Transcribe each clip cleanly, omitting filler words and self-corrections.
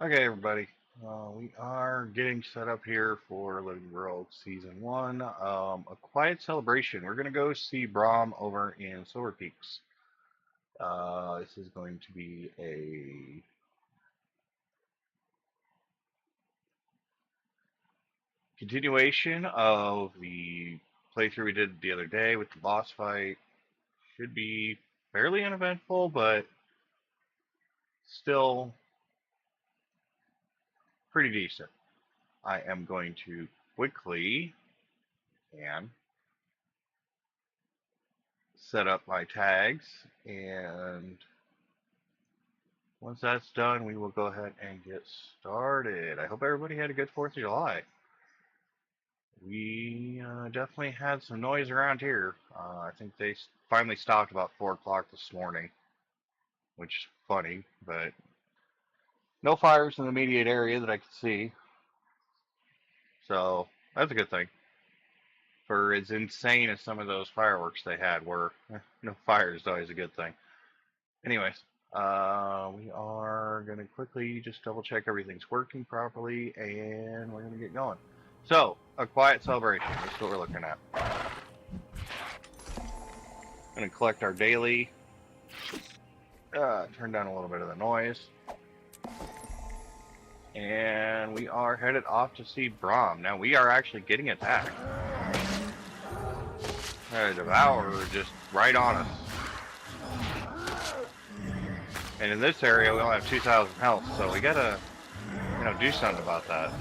Okay, everybody. We are getting set up here for Living World Season 1. A quiet celebration. We're going to go see Braum over in Silver Peaks. This is going to be a continuation of the playthrough we did the other day with the boss fight. Should be fairly uneventful, but still pretty decent. I am going to quickly and set up my tags, and once that's done, we will go ahead and get started. I hope everybody had a good 4th of July. We definitely had some noise around here. I think they finally stopped about 4 o'clock this morning, which is funny, but no fires in the immediate area that I could see, so that's a good thing. For as insane as some of those fireworks they had were, no fires is always a good thing. Anyways, we are going to quickly just double check everything's working properly, and we're going to get going. So, a quiet celebration. That's what we're looking at. Going to collect our daily. Turn down a little bit of the noise. And we are headed off to see Braum. Now, we are actually getting attacked. The Devourer just right on us. And in this area, we only have 2,000 health, so we gotta, do something about that.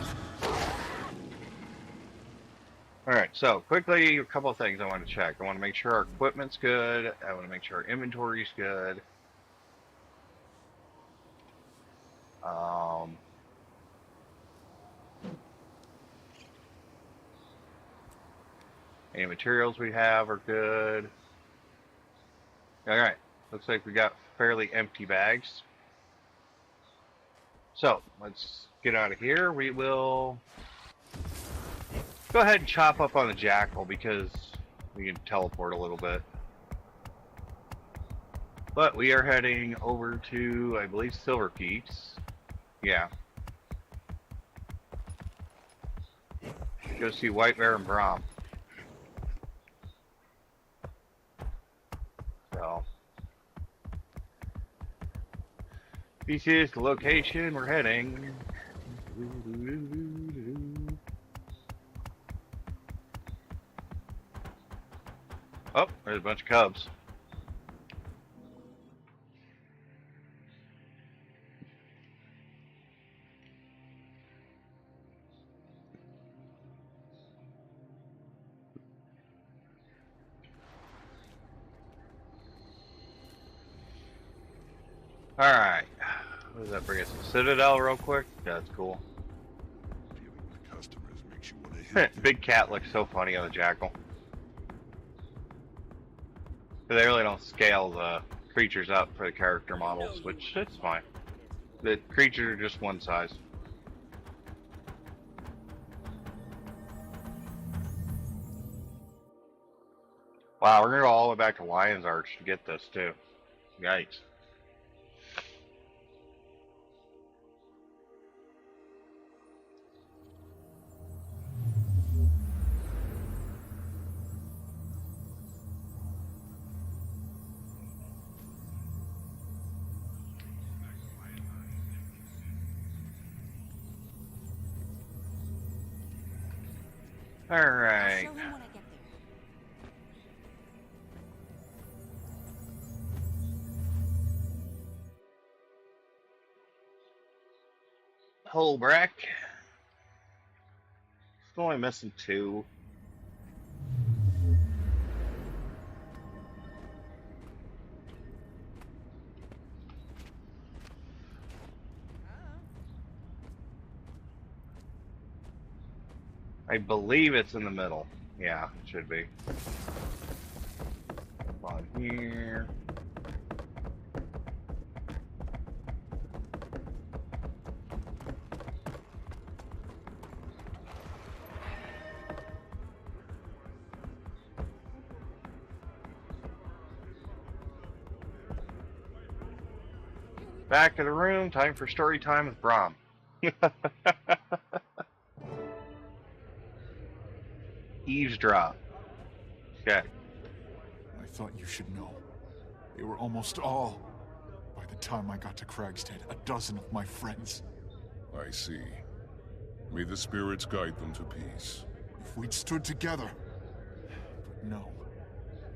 Alright, so quickly, a couple of things I want to check. I want to make sure our equipment's good. I want to make sure our inventory's good. Any materials we have are good. Alright, looks like we got fairly empty bags. So, let's get out of here. We will go ahead and chop up on the Jackal because we can teleport a little bit. But we are heading over to, I believe, Silver Peaks. Yeah. Go see White Bear and Braum. So, this is the location we're heading. Oh, there's a bunch of cubs. Alright. What does that bring us? Citadel real quick? That's cool. Dealing with customers makes you want to hit Big cat looks so funny on the Jackal. They really don't scale the creatures up for the character models, which it's fine. The creatures are just one size. Wow, we're gonna go all the way back to Lion's Arch to get this too. Yikes. Alright. Show him when I get there. Holbrack. Still only missing 2. I believe it's in the middle. Yeah, it should be. On here. Back to the room. Time for story time with Braum. Eavesdrop. Okay. I thought you should know. They were almost all. By the time I got to Kragstead, a dozen of my friends. I see. May the spirits guide them to peace. If we'd stood together. But no.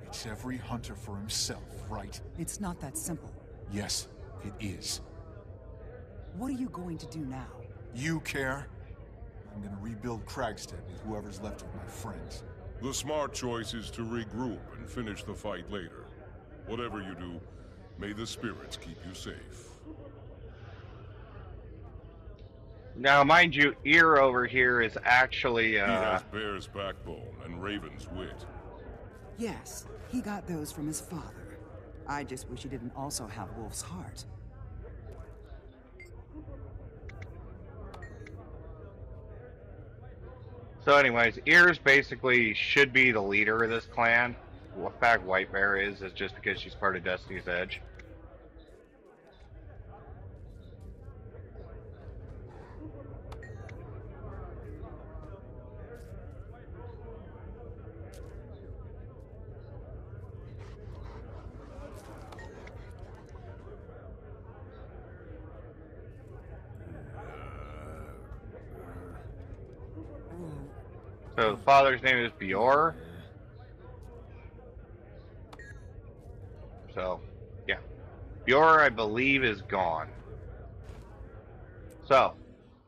It's every hunter for himself, right? It's not that simple. Yes, it is. What are you going to do now? You care? I'm gonna rebuild Kragstead with whoever's left of my friends. The smart choice is to regroup and finish the fight later. Whatever you do, may the spirits keep you safe. Now, mind you, Ear over here is actually, He has Bear's backbone and Raven's wit. Yes, he got those from his father. I just wish he didn't also have Wolf's heart. So anyways, Ears basically should be the leader of this clan. The fact White Bear is just because she's part of Destiny's Edge. So the father's name is Bior. So, yeah. Bior, I believe, is gone. So,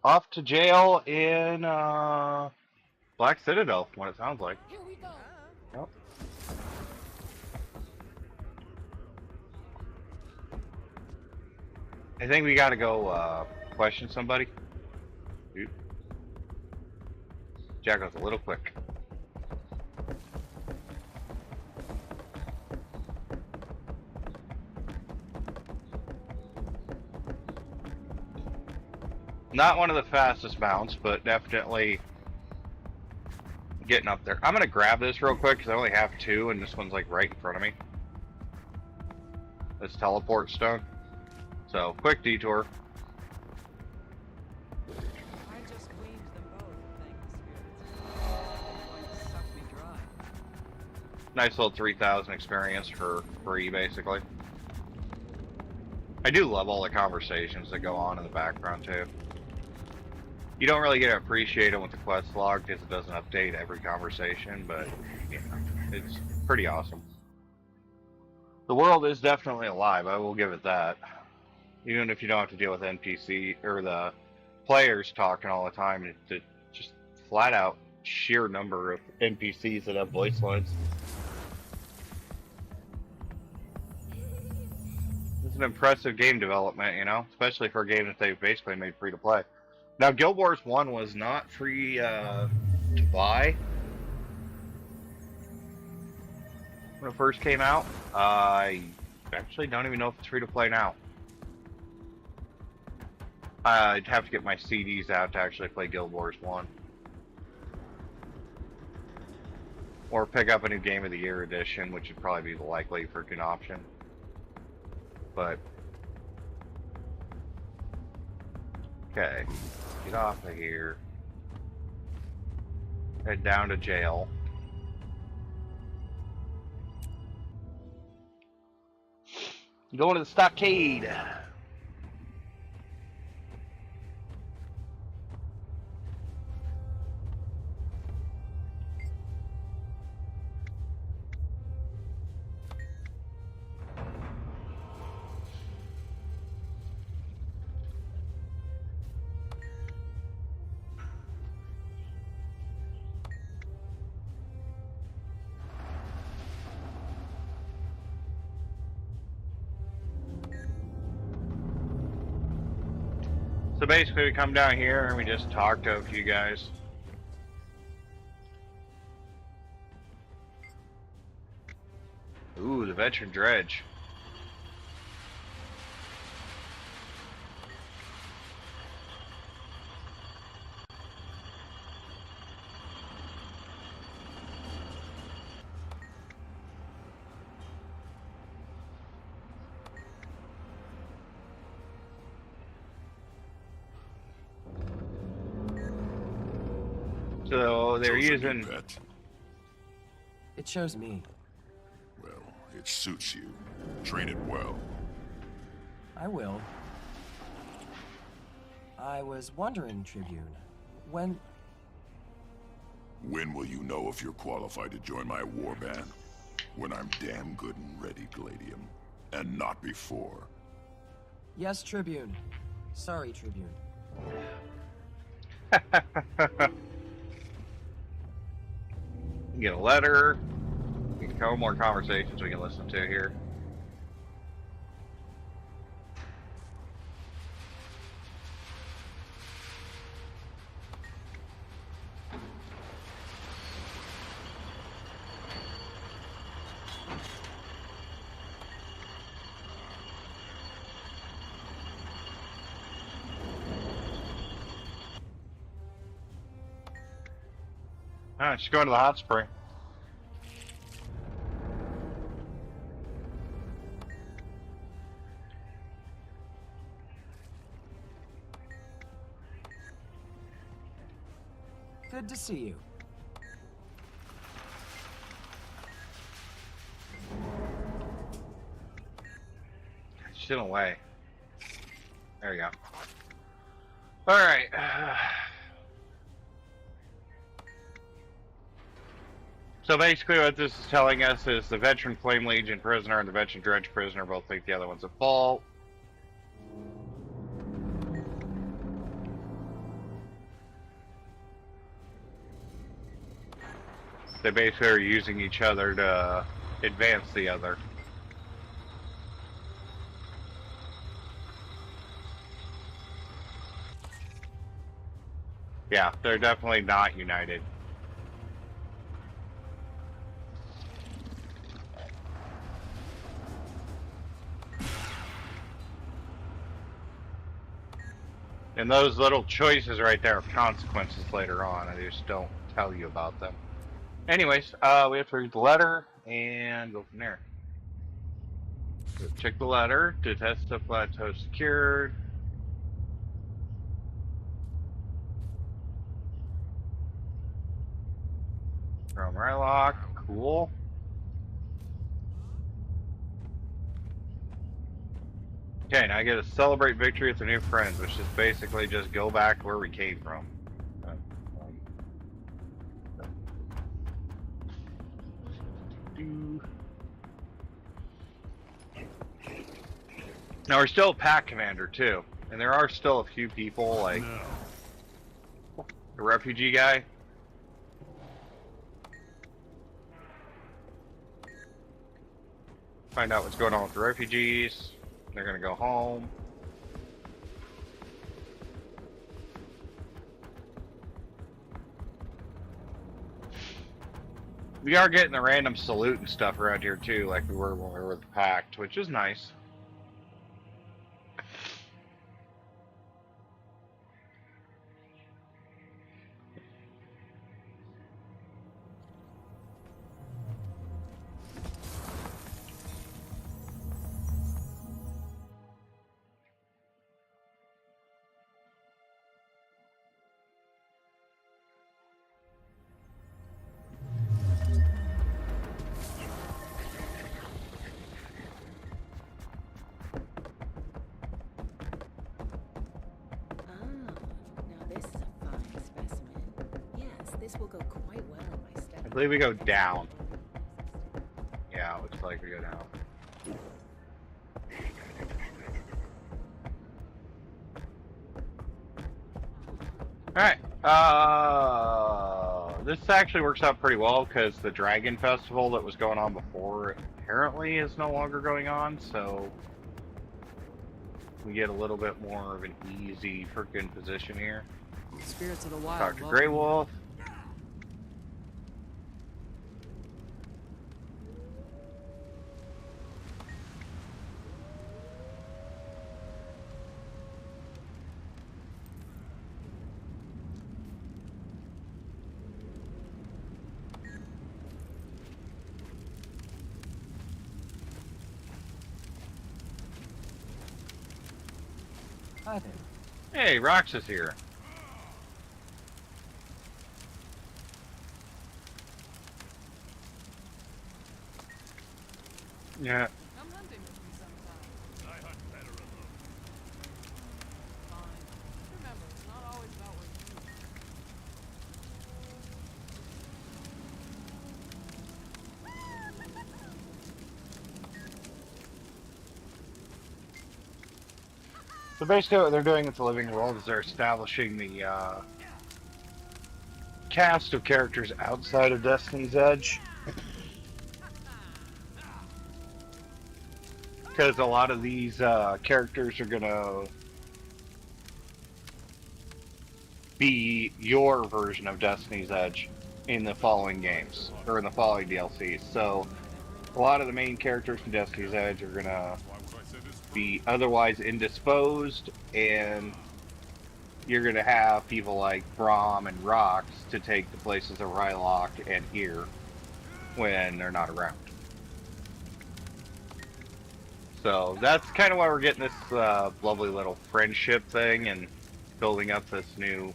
off to jail in Black Citadel, what it sounds like. Here we go. Yep. I think we gotta go question somebody. Dude. Jack was a little quick. Not one of the fastest mounts, but definitely getting up there. I'm gonna grab this real quick because I only have two, and this one's like right in front of me. This teleport stone. So, quick detour. I just cleaned them both, thank the spirits. They're going to suck me dry. Nice little 3,000 experience for free, basically. I do love all the conversations that go on in the background, too. You don't really get to appreciate it with the quest log because it doesn't update every conversation, but yeah, it's pretty awesome. The world is definitely alive, I will give it that. Even if you don't have to deal with NPC or the players talking all the time, it's just flat out sheer number of NPCs that have voice lines. It's an impressive game development, you know, especially for a game that they've basically made free to play. Now, Guild Wars 1 was not free to buy when it first came out. I actually don't even know if it's free to play now. I'd have to get my CDs out to actually play Guild Wars 1. Or pick up a new Game of the Year edition, which would probably be the likely freaking option. But okay, get off of here. Head down to jail. Going to the stockade. So basically we come down here and we just talk to a few guys. Ooh, the Veteran Dredge. So they're Chosen using. new pet? It shows me. Well, it suits you. Train it well. I will. I was wondering, Tribune, when... When will you know if you're qualified to join my warband? When I'm damn good and ready, Gladium. And not before. Yes, Tribune. Sorry, Tribune. Get a letter. A couple more conversations we can listen to here. Alright, she's going to the hot spring. Good to see you. She's in a way. There we go. Alright. So basically what this is telling us is the veteran Flame Legion prisoner and the veteran Dredge prisoner both think the other one's at fault. They basically are using each other to advance the other. Yeah, they're definitely not united. And those little choices right there have consequences later on. I just don't tell you about them. Anyways, we have to read the letter and go from there. So check the letter. Detesta plateau secured. From Rylock. Cool. Okay, now I get to celebrate victory with the new friends, which is basically just go back where we came from. Now we're still a pack commander too, and there are still a few people like the refugee guy. Find out what's going on with the refugees. They're gonna go home. We are getting the random salute and stuff around here too, like we were when we were with the Pact, which is nice. This will go quite well in my study. I believe we go down. Yeah, it looks like we go down. Alright, this actually works out pretty well because the Dragon Festival that was going on before apparently is no longer going on, so we get a little bit more of an easy freaking position here. Spirits of the wild. Talk to Grey Wolf. Hi there. Hey, Rox is here. Yeah. Come hunting with me sometime. I hunt better alone. Fine. Just remember, it's not always about what you do. So basically what they're doing with the Living World is they're establishing the cast of characters outside of Destiny's Edge. Because a lot of these characters are going to be your version of Destiny's Edge in the following games, or in the following DLCs. So a lot of the main characters from Destiny's Edge are going to Why would I say this? be otherwise indisposed, and you're going to have people like Braum and Rox to take the places of Rylock and Ear when they're not around. So that's kind of why we're getting this lovely little friendship thing and building up this new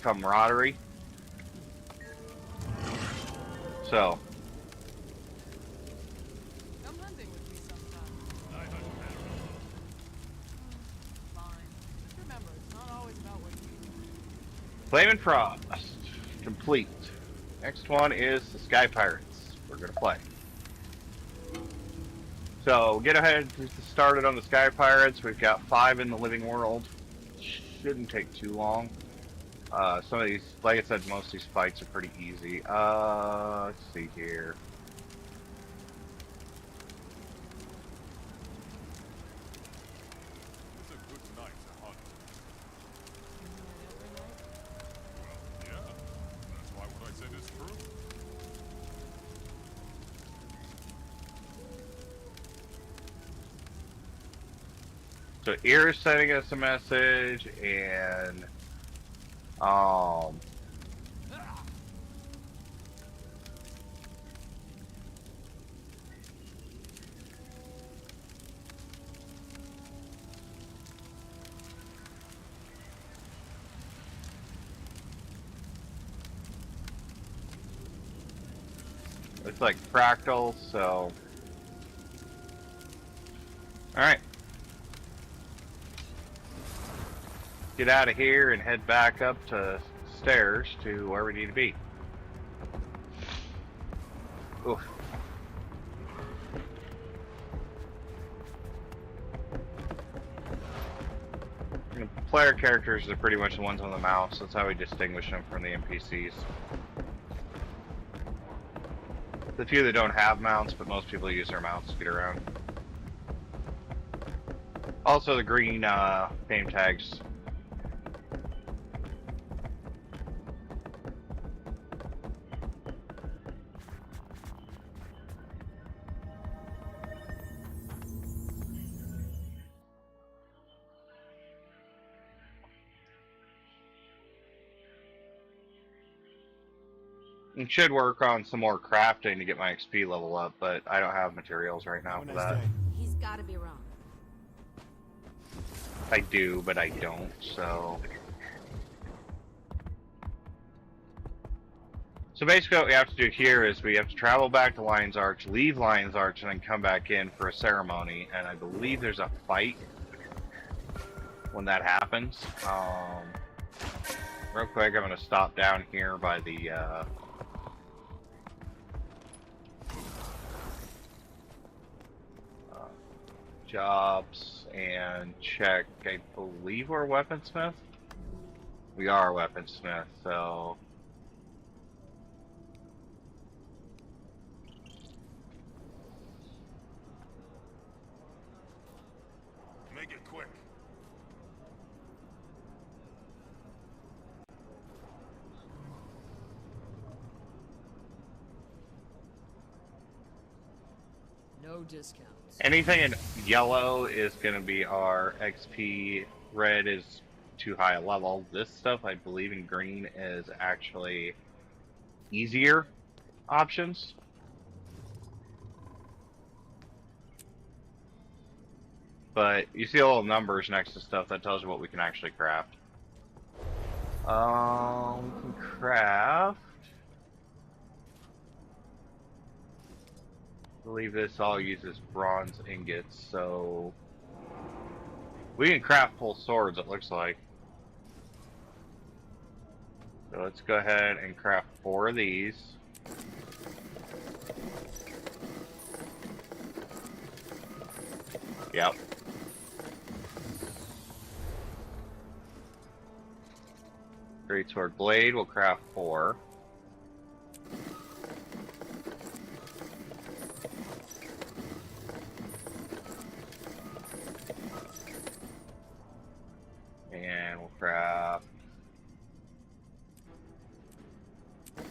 camaraderie. So, Come hunting with me sometime. I hunt better alone. Fine. Just remember, it's not always about what you do. Flame and Frost, complete. Next one is the Sky Pirates. We're gonna play. So get ahead started on the Sky Pirates. We've got 5 in the Living World. Shouldn't take too long. Some of these, like I said, most of these fights are pretty easy. Let's see here. It's a good night to hunt. Isn't it every night? Well, yeah. That's why what I said is true. So Ear is sending us a message, and it's like fractal, so alright. Get out of here and head back up to stairs to where we need to be. Oof. The player characters are pretty much the ones on the mouse. That's how we distinguish them from the NPCs. The few that don't have mounts, but most people use their mounts to get around. Also, the green name tags. And should work on some more crafting to get my XP level up, but I don't have materials right now for that. He's gotta be wrong. I do, but I don't, so... So basically what we have to do here is we have to travel back to Lion's Arch, leave Lion's Arch, and then come back in for a ceremony, and I believe there's a fight when that happens. Real quick, I'm going to stop down here by the... jobs and check. I believe we're a weaponsmith. We are a weaponsmith, so Make it quick. No discounts. anything in yellow is going to be our XP. Red is too high a level. This stuff, I believe, in green is actually easier options. But you see all the numbers next to stuff that tells you what we can actually craft. We can craft believe this all uses bronze ingots, so we can craft full swords, it looks like. So let's go ahead and craft 4 of these. Yep. Great sword blade, we'll craft 4. And we'll craft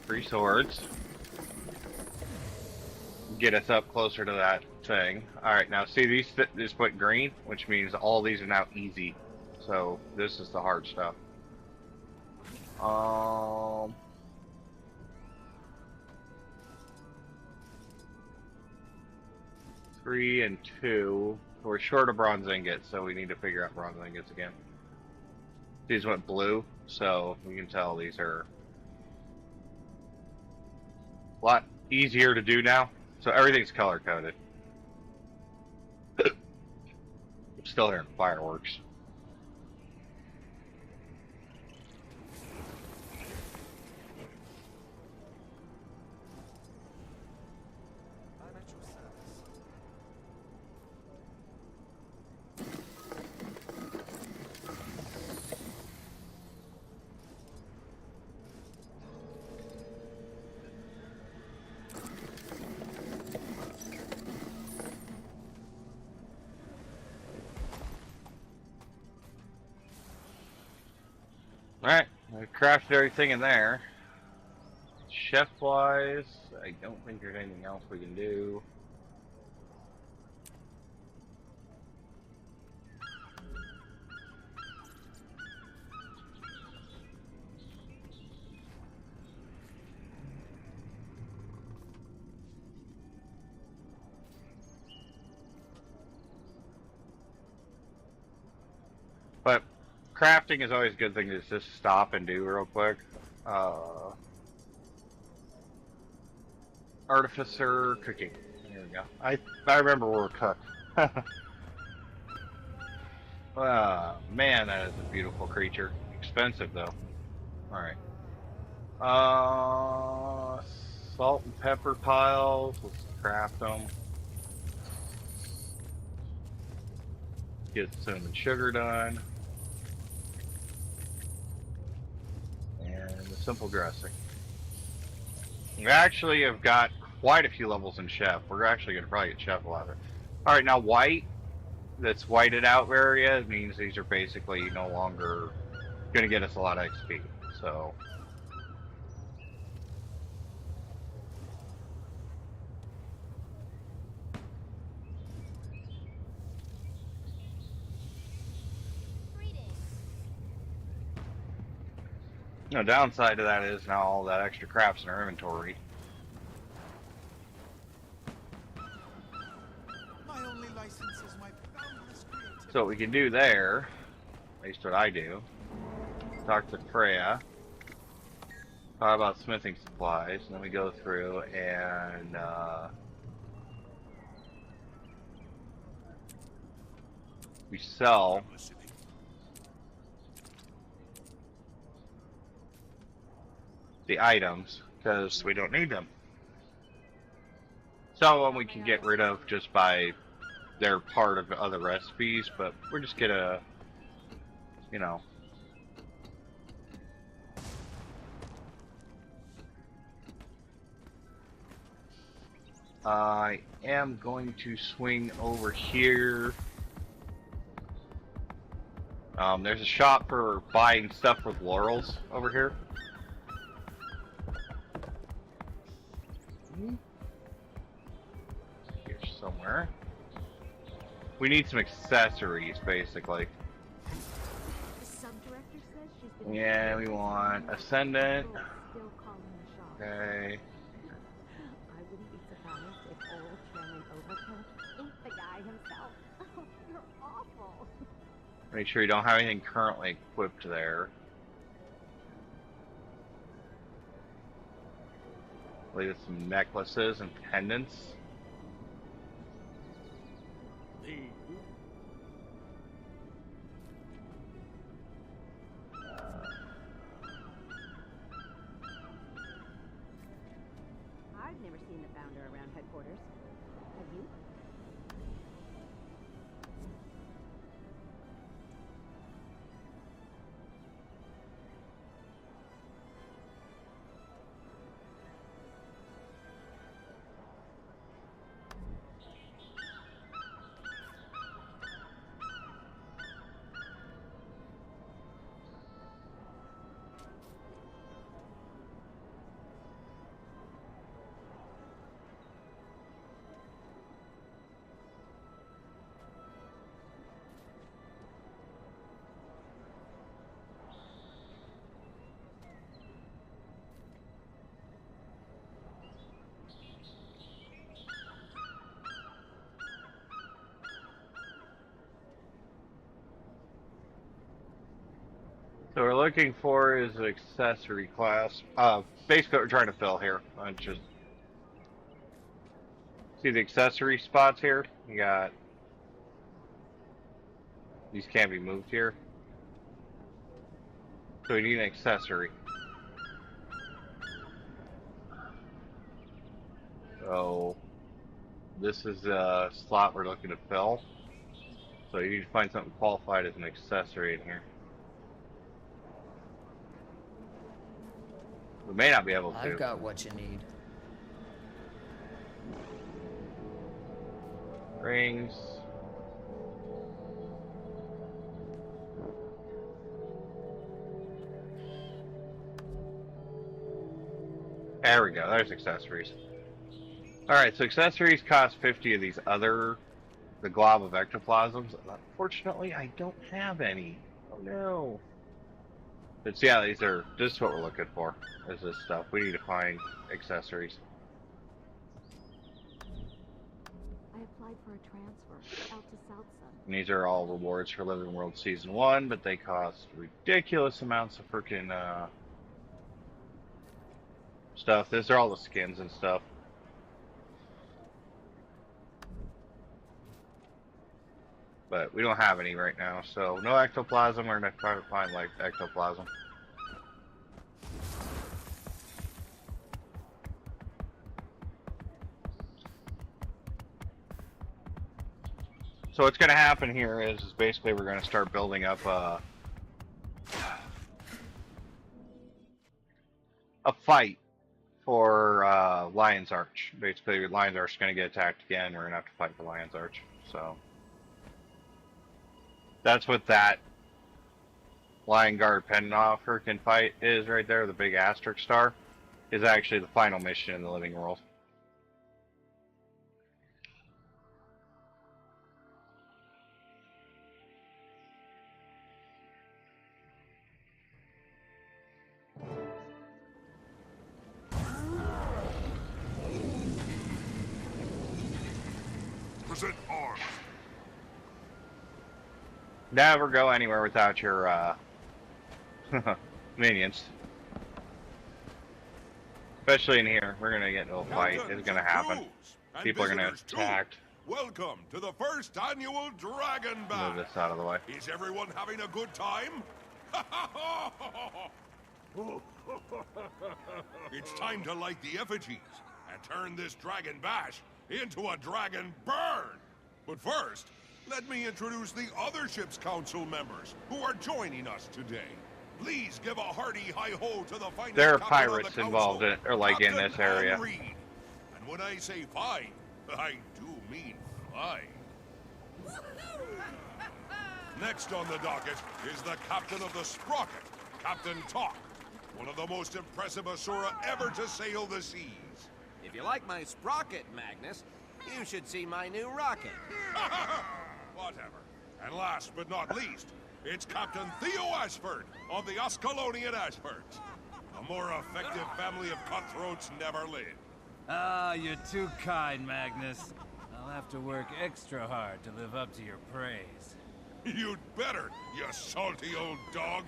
3 swords. Get us up closer to that thing. Alright, now see these just put green, which means all these are now easy. So this is the hard stuff. 3 and 2. We're short of bronze ingots, so we need to figure out bronze ingots again. These went blue, so we can tell these are a lot easier to do now. So everything's color coded. I'm still hearing fireworks. I'm at your service. Alright, I crafted everything in there. Chef wise, I don't think there's anything else we can do. But crafting is always a good thing to just stop and do real quick. Artificer cooking. There we go. I remember we're cooked. Man, that is a beautiful creature. Expensive though. Alright. Salt and pepper piles. Let's craft them. Get cinnamon sugar done. And the simple dressing. We actually have got quite a few levels in Chef. We're actually going to probably get Chef level. Alright, now white, that's whited out area, means these are basically no longer going to get us a lot of XP. So, the downside to that is now all that extra crap's in our inventory. My only license is my boundless creativity. So what we can do there, at least what I do, talk to Freya, talk about smithing supplies, and then we go through and we sell the items because we don't need them. Some of them we can get rid of just by they're part of other recipes, but we're just gonna, you know, I am going to swing over here. There's a shop for buying stuff with laurels over here. Here somewhere. We need some accessories, basically. The sub-director says she's been Yeah, we want Ascendant. still calling the shots. Okay. I wouldn't be surprised if old Chairman Overkill ain't the guy himself. Oh, you're awful. Make sure you don't have anything currently equipped there. I believe it's some necklaces and pendants. never seen the founder around headquarters. Have you? So we're looking for is accessory class. Basically, what we're trying to fill here. Just see the accessory spots here. You got these can't be moved here. So we need an accessory. So this is a slot we're looking to fill. So you need to find something qualified as an accessory in here. We may not be able to. I've got what you need. Rings. There we go. There's accessories. Alright, so accessories cost 50 of these other, the glob of ectoplasms. Unfortunately, I don't have any. Oh no. But yeah, this is what we're looking for, is this stuff. We need to find accessories. I applied for a transfer out to South Sun. And these are all rewards for Living World Season 1, but they cost ridiculous amounts of freaking stuff. These are all the skins and stuff. But we don't have any right now, so no ectoplasm. We're gonna try to find like ectoplasm. So what's gonna happen here is basically we're gonna start building up a fight for Lion's Arch. Basically, Lion's Arch is gonna get attacked again. We're gonna have to fight for Lion's Arch. So. That's what that Lion Guard Pendant freaking fight is right there. The big asterisk star is actually the final mission in the Living World. Present arms. Never go anywhere without your minions. Especially in here, we're gonna get into a fight. It's gonna happen. People are gonna attack. Welcome to the first annual Dragon Bash. Move this out of the way. Is everyone having a good time? It's time to light the effigies and turn this Dragon Bash into a Dragon Burn. But first, let me introduce the other ship's council members who are joining us today. Please give a hearty hi-ho to the finest There are captain pirates of the involved council, in, or like in Captain this area. Han Reed. And when I say fine, I do mean fine. Next on the docket is the captain of the Sprocket, Captain Talk, one of the most impressive Asura ever to sail the seas. If you like my sprocket, Magnus, you should see my new rocket. Whatever. And last but not least, it's Captain Theo Ashford of the Ascalonian Ashfords. A more effective family of cutthroats never lived. Ah, you're too kind, Magnus. I'll have to work extra hard to live up to your praise. You'd better, you salty old dog.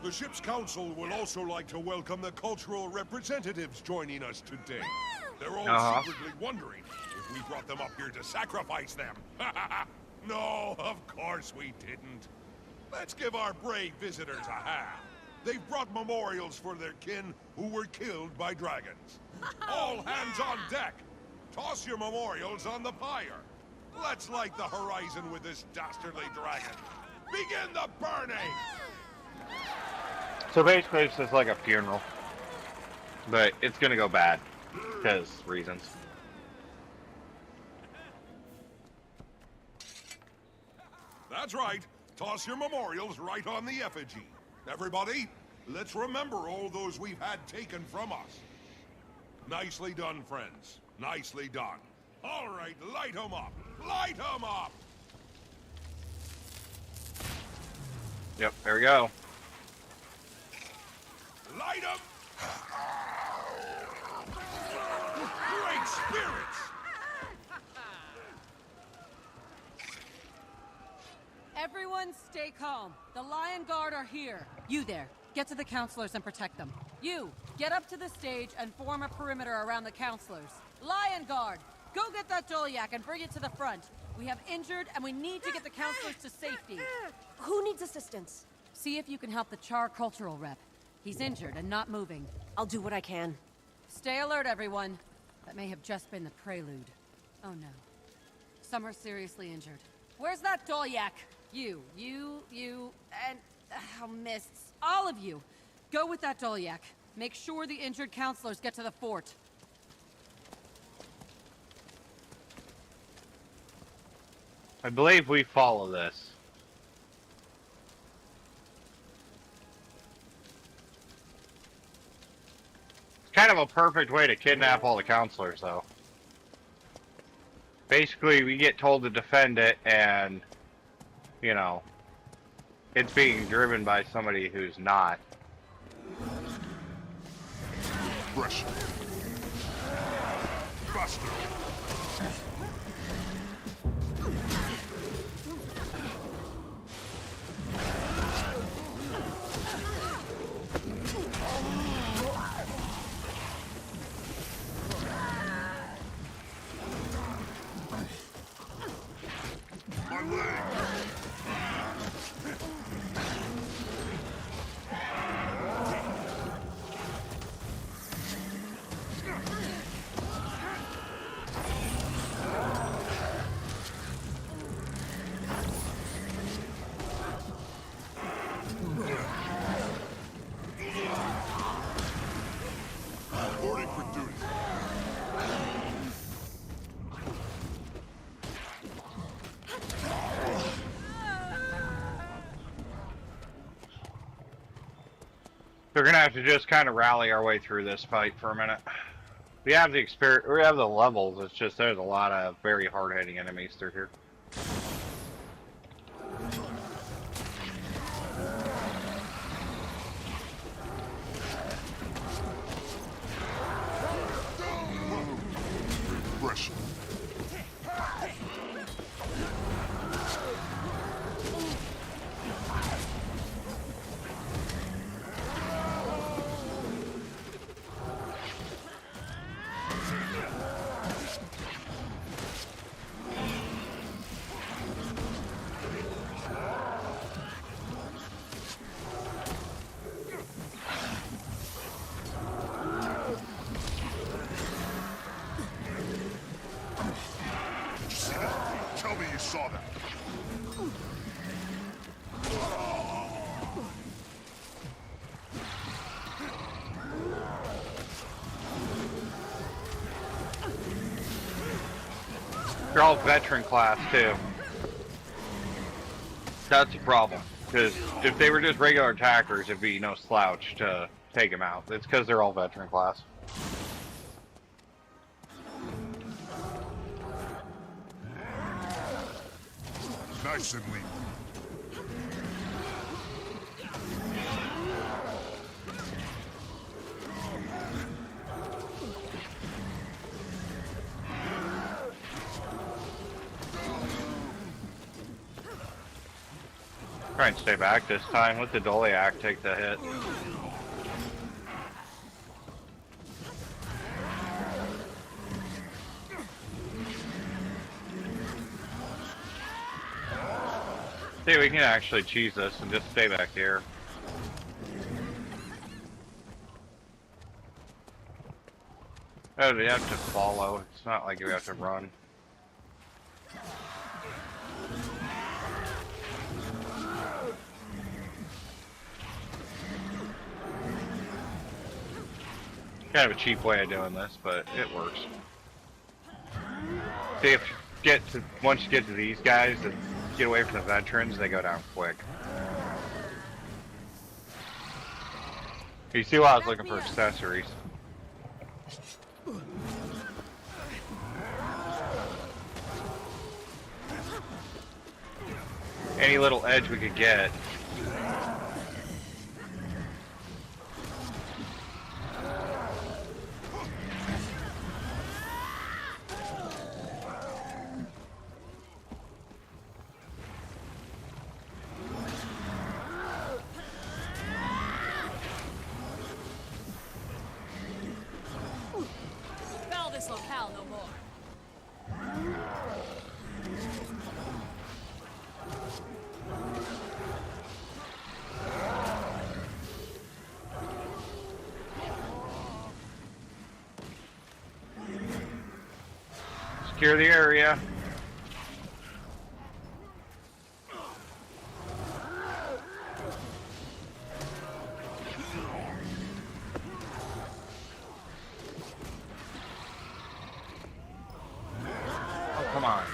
The ship's council would also like to welcome the cultural representatives joining us today. They're all secretly wondering if we brought them up here to sacrifice them. No, of course we didn't. Let's give our brave visitors a hand. they've brought memorials for their kin who were killed by dragons. All hands on deck! Toss your memorials on the pyre. Let's light the horizon with this dastardly dragon. Begin the burning! So basically, it's just like a funeral. But it's gonna go bad. Because reasons. That's right. Toss your memorials right on the effigy. Everybody, let's remember all those we've had taken from us. Nicely done, friends. Nicely done. All right, light 'em up. Light 'em up! Yep, there we go. Light 'em! Great spirits! Everyone stay calm. The Lion Guard are here. You there, get to the counselors and protect them. You, get up to the stage and form a perimeter around the counselors. Lion Guard, go get that Dolyak and bring it to the front. We have injured and we need to get the counselors to safety. Who needs assistance? See if you can help the Char cultural rep. He's injured and not moving. I'll do what I can. Stay alert, everyone. That may have just been the prelude. Oh no. Some are seriously injured. Where's that Dolyak? You, and... Mists. All of you. Go with that Dolyak. Make sure the injured counselors get to the fort. I believe we follow this. It's kind of a perfect way to kidnap all the counselors, though. Basically, we get told to defend it, and, you know, it's being driven by somebody who's not. Pressure. Buster. My leg. Reporting for duty. We're gonna have to just kind of rally our way through this fight for a minute. We have the experience, we have the levels. It's just there's a lot of very hard-hitting enemies through here. Pressure. Did you see that? Tell me you saw that. They're all veteran class too. That's the problem. Because if they were just regular attackers, it'd be no slouch to take them out. It's because they're all veteran class. Nice and lean. Try and stay back this time. Let the Dolyak take the hit. See, we can actually cheese this and just stay back here. Oh, they have to follow. It's not like you have to run. Kind of a cheap way of doing this, but it works. See, if you get to, once you get to these guys and get away from the veterans, they go down quick. You see why I was looking for accessories. Any little edge we could get. Foul this locale no more. Secure the area. Oh, come on.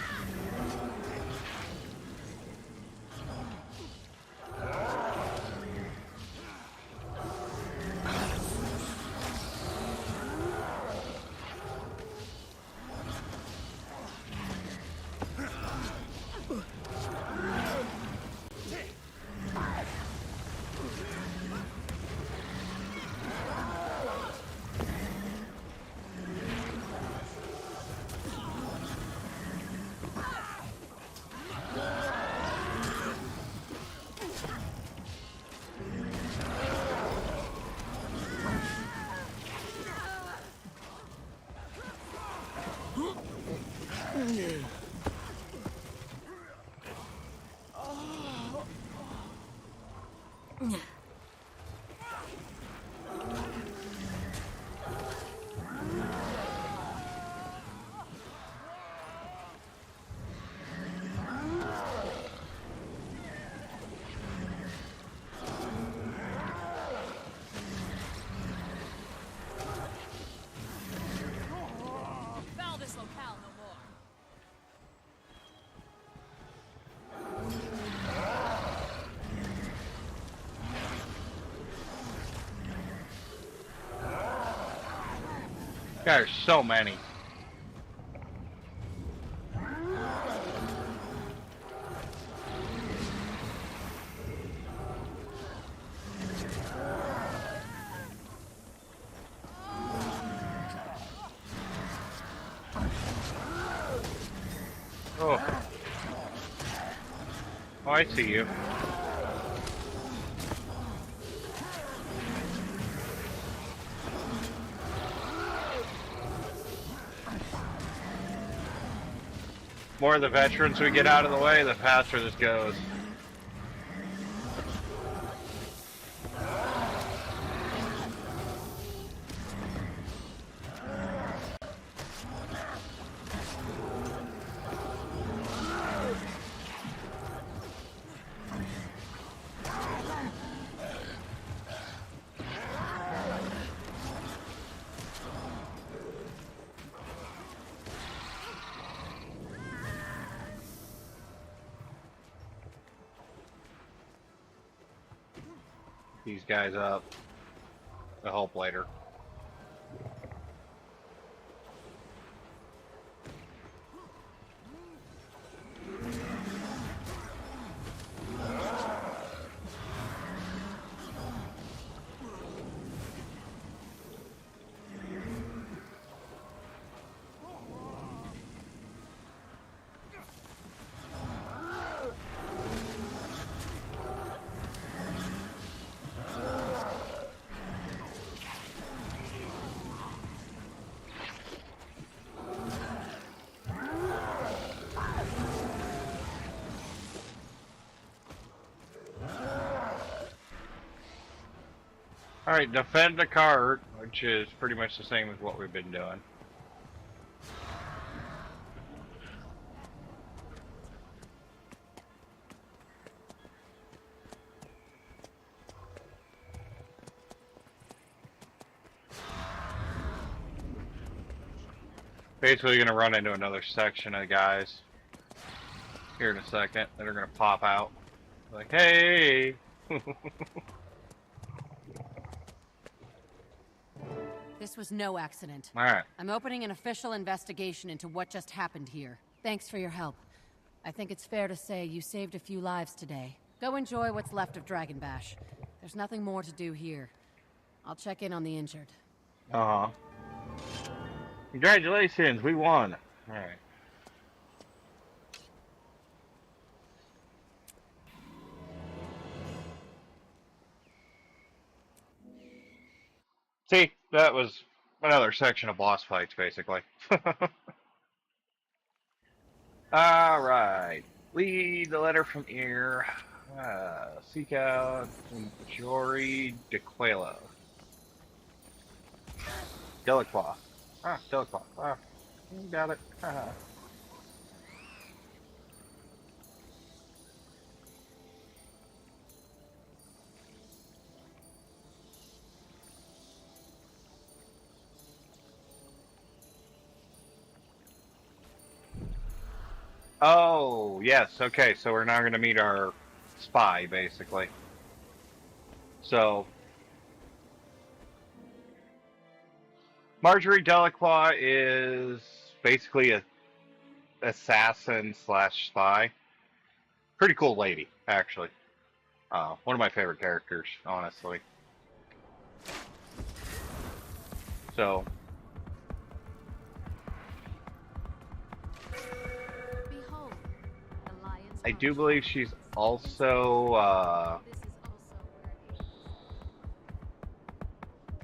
Foul this locale no more. There's so many. Oh. Oh, I see you. More of the veterans we get out of the way, the faster this goes. These guys up. They'll help later. Alright, defend the cart, which is pretty much the same as what we've been doing. Basically gonna run into another section of guys here in a second that are gonna pop out. Like, hey! This was no accident. Alright. I'm opening an official investigation into what just happened here. Thanks for your help. I think it's fair to say you saved a few lives today. Go enjoy what's left of Dragon Bash. There's nothing more to do here. I'll check in on the injured. Uh-huh. Congratulations, we won. Alright. See, that was another section of boss fights, basically. Alright. Read the letter from here. Seek out Jory DeQuelo. Delacroix. Delacroix. You got it. Oh, yes, okay, so we're now going to meet our spy, basically. So, Marjorie Delacroix is basically a assassin slash spy. Pretty cool lady, actually. One of my favorite characters, honestly. So, I do believe she's also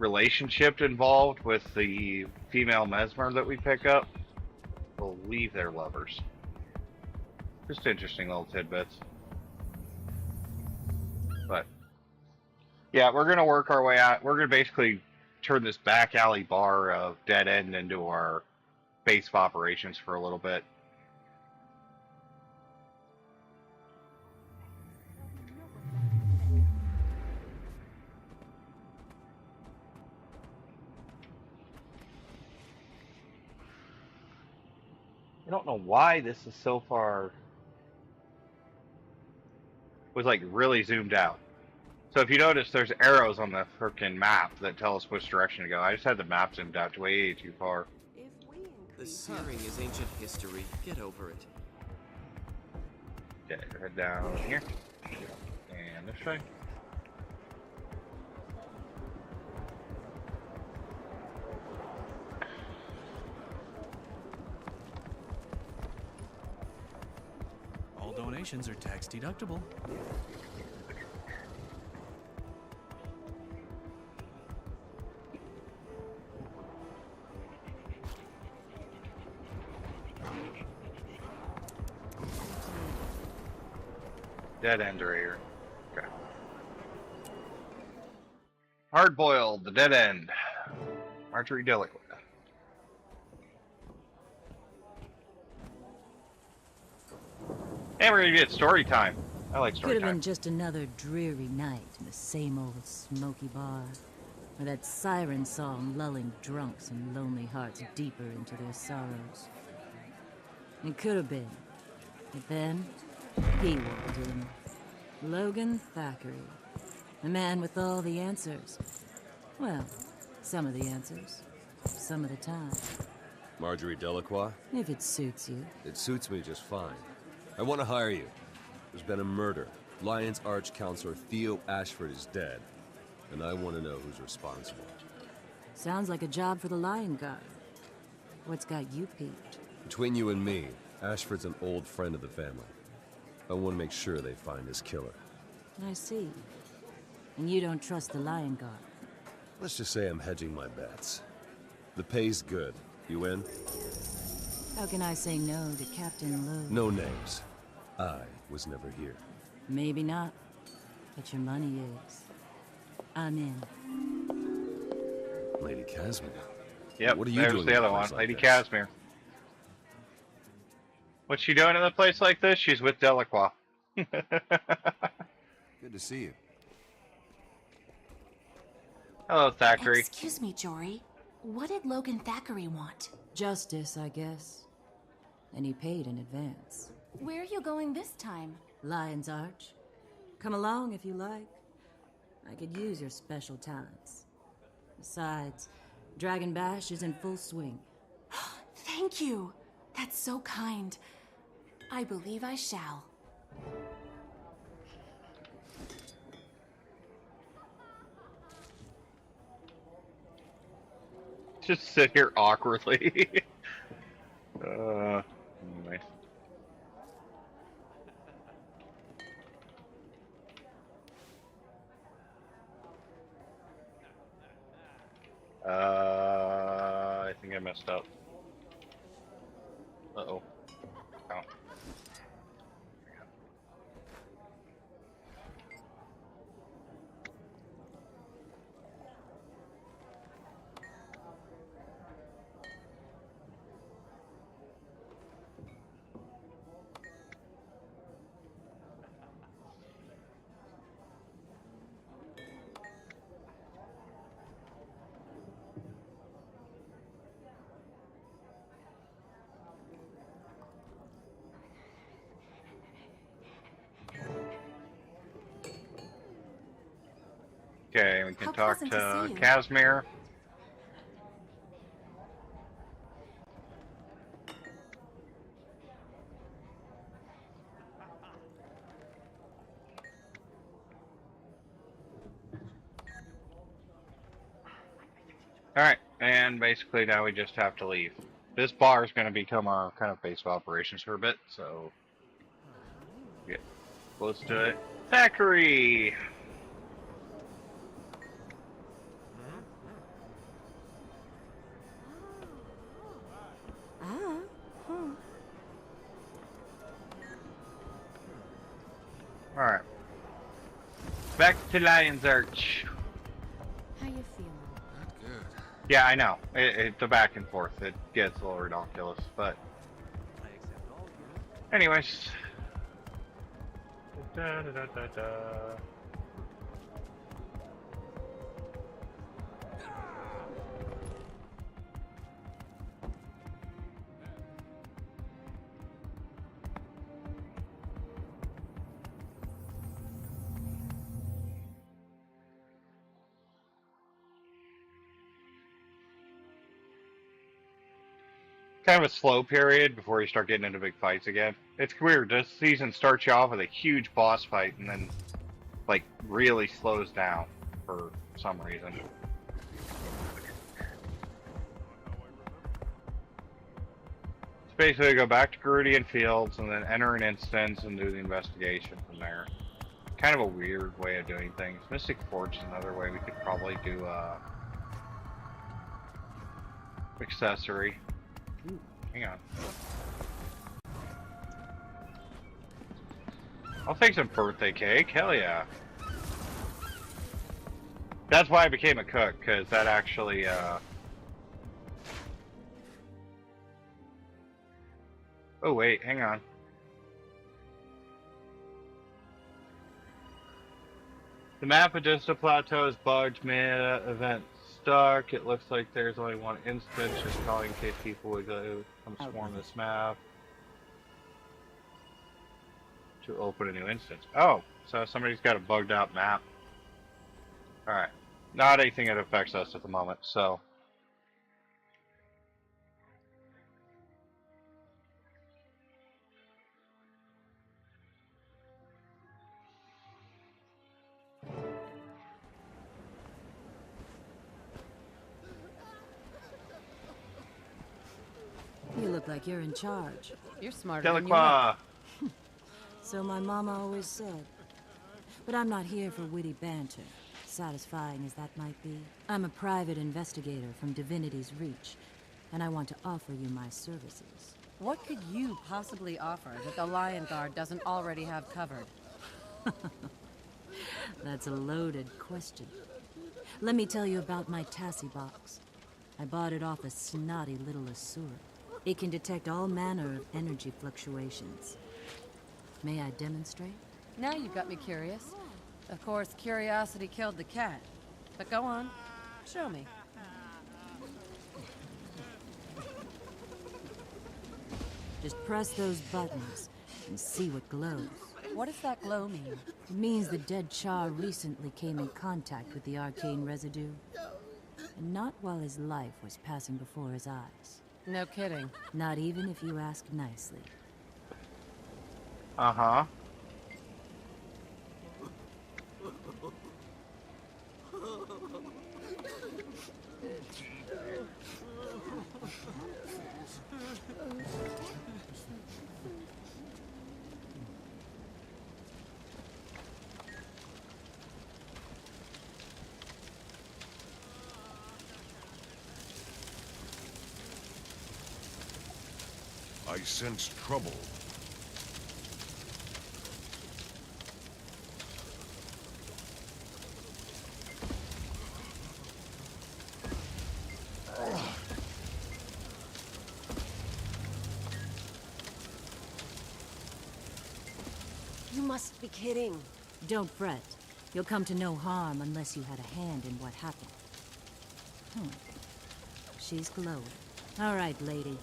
relationship involved with the female mesmer that we pick up. I believe they're lovers. Just interesting little tidbits. But yeah, we're gonna work our way out. We're gonna basically turn this back alley bar of Dead End into our base of operations for a little bit. I don't know why this is so far, was like really zoomed out. So if you notice, there's arrows on the frickin' map that tell us which direction to go. I just had the map zoomed out way too far. The searing is ancient history. Get over it. Okay, head down here. And this way. All donations are tax deductible. Dead end right here. Okay. Hard boiled, the dead end. Marjorie Delacroix. And we're gonna get story time. I like story Could have time. been just another dreary night in the same old smoky bar, or that siren song lulling drunks and lonely hearts deeper into their sorrows. It could have been, but then he walked in. Logan Thackeray, the man with all the answers. Well, some of the answers, some of the time. Marjorie Delacroix? If it suits you. It suits me just fine. I want to hire you. There's been a murder. Lion's Arch Counselor Theo Ashford is dead, and I want to know who's responsible. Sounds like a job for the Lion Guard. What's got you peeved? Between you and me, Ashford's an old friend of the family. I want to make sure they find his killer. I see. And you don't trust the Lion Guard? Let's just say I'm hedging my bets. The pay's good. You in? How can I say no to Captain Lowe? No names. I was never here. Maybe not, but your money is. I'm in. Lady Casimir. Yep, what are you there's doing the in a other place one, like Lady this? Casimir. What's she doing in a place like this? She's with Delacroix. Good to see you. Hello, Thackeray. Excuse me, Jory. What did Logan Thackeray want? Justice, I guess. And he paid in advance. Where are you going this time? Lion's Arch. Come along if you like. I could use your special talents. Besides, Dragon Bash is in full swing. Thank you. That's so kind. I believe I shall. Just sit here awkwardly. Anyway. I think I messed up. Uh-oh. Oh. Okay, we can talk to Casimir. Alright, and basically now we just have to leave. This bar is going to become our kind of base of operations for a bit, so get close to it. Thackeray! Alright. Back to Lion's Arch. How you feeling? Not good. Yeah, I know. It's a back and forth. It gets a little ridiculous, but... Anyways. Da, da, da, da, da. Kind of a slow period before you start getting into big fights again. It's weird. This season starts you off with a huge boss fight and then, like, really slows down for some reason. It's basically go back to Gerudian Fields and then enter an instance and do the investigation from there. Kind of a weird way of doing things. Mystic Forge is another way we could probably do accessory. Ooh, hang on. I'll take some birthday cake, hell yeah. That's why I became a cook, because that actually, Oh wait, hang on. The map of Dista Plateau is bugged mid-event stuck. It looks like there's only one instance, just calling in case people would come swarm this map to open a new instance. Oh, so somebody's got a bugged out map. Alright. Not anything that affects us at the moment, so. You look like you're in charge. You're smarter than you Delacroix. look. So my mama always said. But I'm not here for witty banter, satisfying as that might be. I'm a private investigator from Divinity's Reach, and I want to offer you my services. What could you possibly offer that the Lion Guard doesn't already have covered? That's a loaded question. Let me tell you about my Tassie box. I bought it off a snotty little Asura. It can detect all manner of energy fluctuations. May I demonstrate? Now you've got me curious. Of course, curiosity killed the cat. But go on. Show me. Just press those buttons and see what glows. What does that glow mean? It means the dead Char recently came in contact with the arcane residue. And not while his life was passing before his eyes. No kidding. Not even if you ask nicely. Uh-huh. I sense trouble. You must be kidding. Don't fret. You'll come to no harm unless you had a hand in what happened. She's glowing. All right, lady.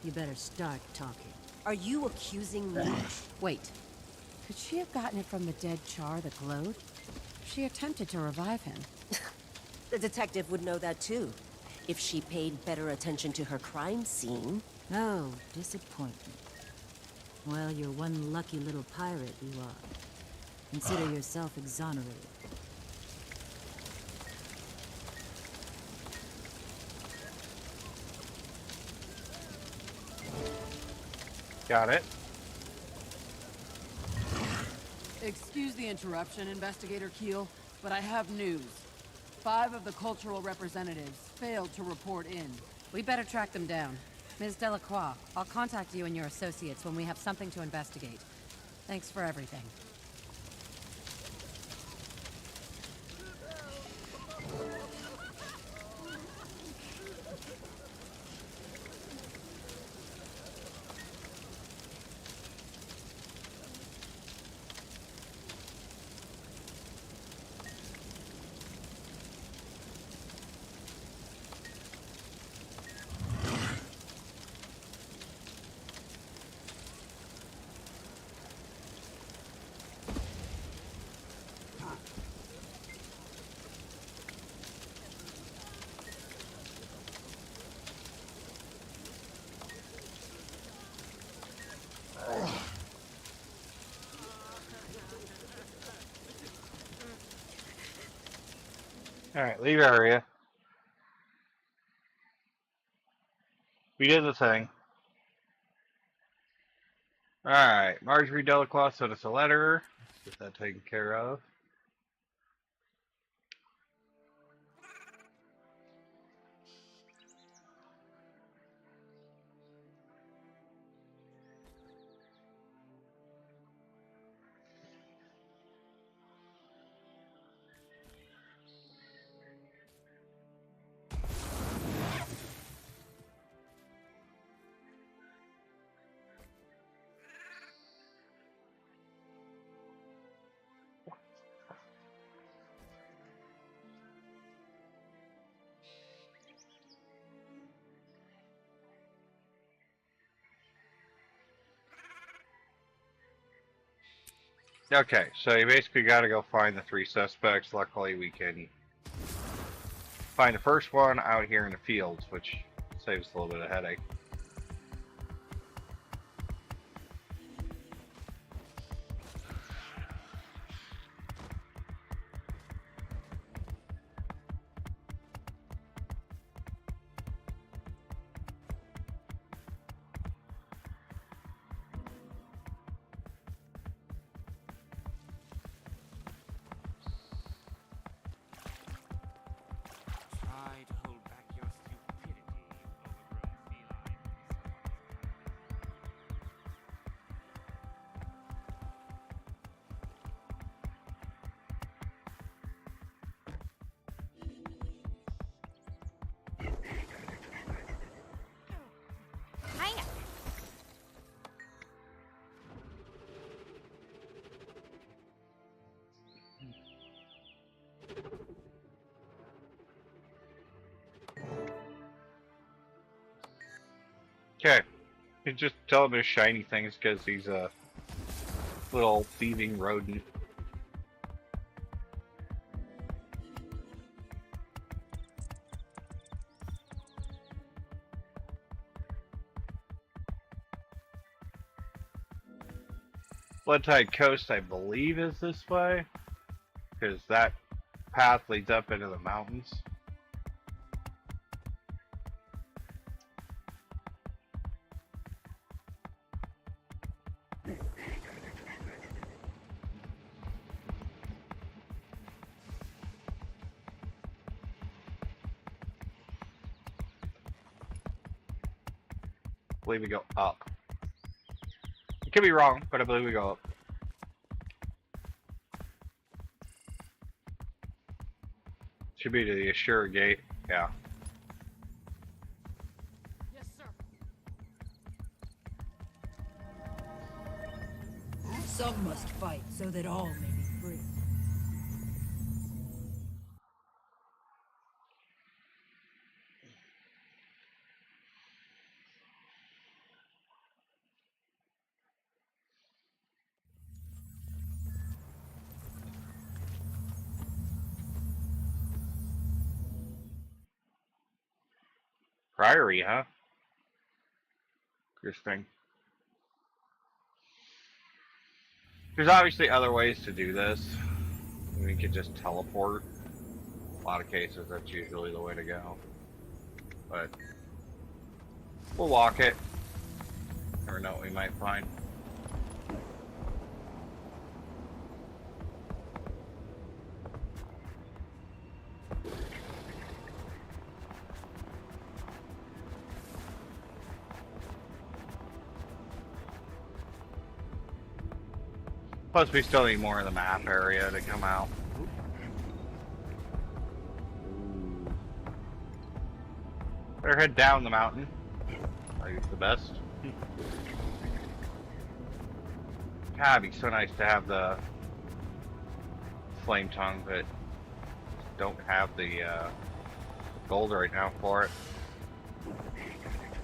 You better start talking. Are you accusing me? Wait. Could she have gotten it from the dead Char that glowed? She attempted to revive him. The detective would know that too. If she paid better attention to her crime scene. Oh, disappointment. Well, you're one lucky little pirate, you are. Consider yourself exonerated. Got it. Excuse the interruption, Investigator Keel, but I have news. 5 of the cultural representatives failed to report in. We better track them down. Ms. Delacroix, I'll contact you and your associates when we have something to investigate. Thanks for everything. Alright, leave area. We did the thing. Alright, Marjorie Delacroix sent us a letter. Let's get that taken care of. Okay, so you basically got to go find the 3 suspects. Luckily, we can find the first one out here in the fields, which saves a little bit of headache. Okay, You just tell him to shiny things because he's a little thieving rodent. Bloodtide Coast, I believe, is this way, because that path leads up into the mountains. I believe we go up. I could be wrong, but I believe we go up. Should be to the Ashura Gate, yeah. Yes, sir. Some must fight so that all may be free. Priory, huh? Interesting. There's obviously other ways to do this. We could just teleport. In a lot of cases, that's usually the way to go. But we'll walk it. Never know what we might find. Plus, we still need more of the map area to come out. Better head down the mountain. I think it's the best. God, it'd be so nice to have the flame tongue, but don't have the gold right now for it.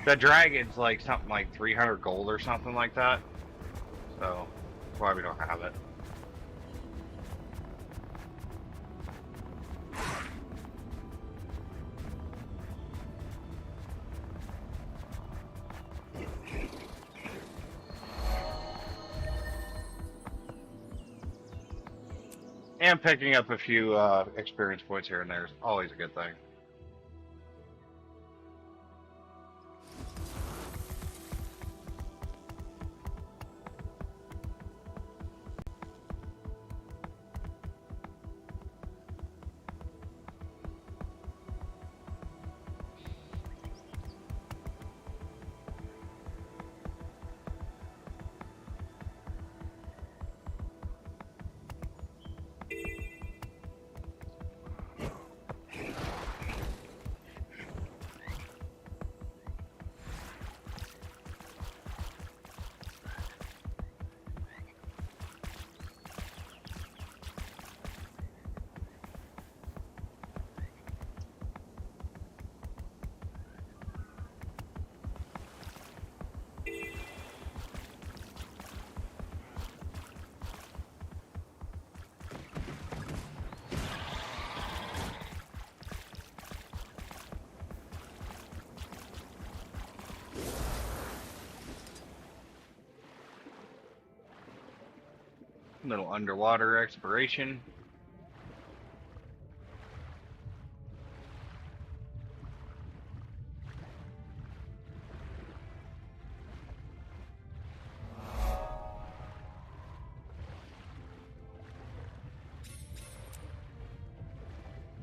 The dragon's like something like 300 gold or something like that. So that's why we don't have it. And picking up a few experience points here and there is always a good thing. Little underwater exploration.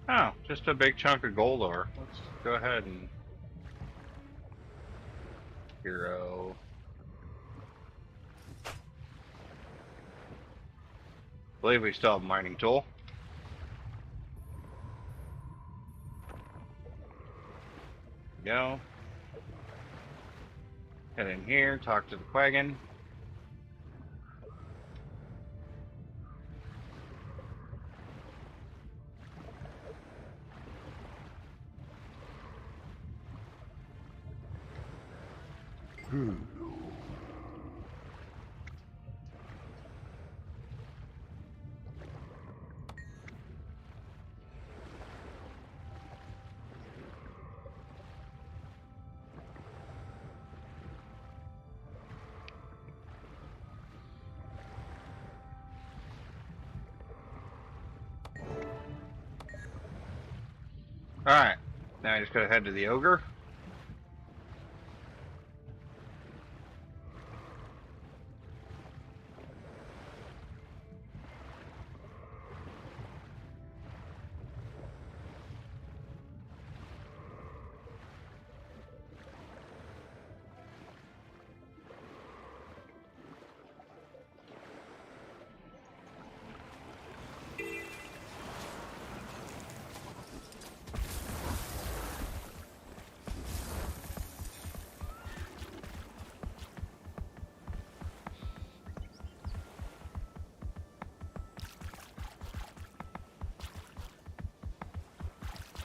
Oh, just a big chunk of gold ore. Let's go ahead and hero. I believe we still have a mining tool. Go. Head in here, talk to the Quaggin. Alright, now I just gotta head to the ogre.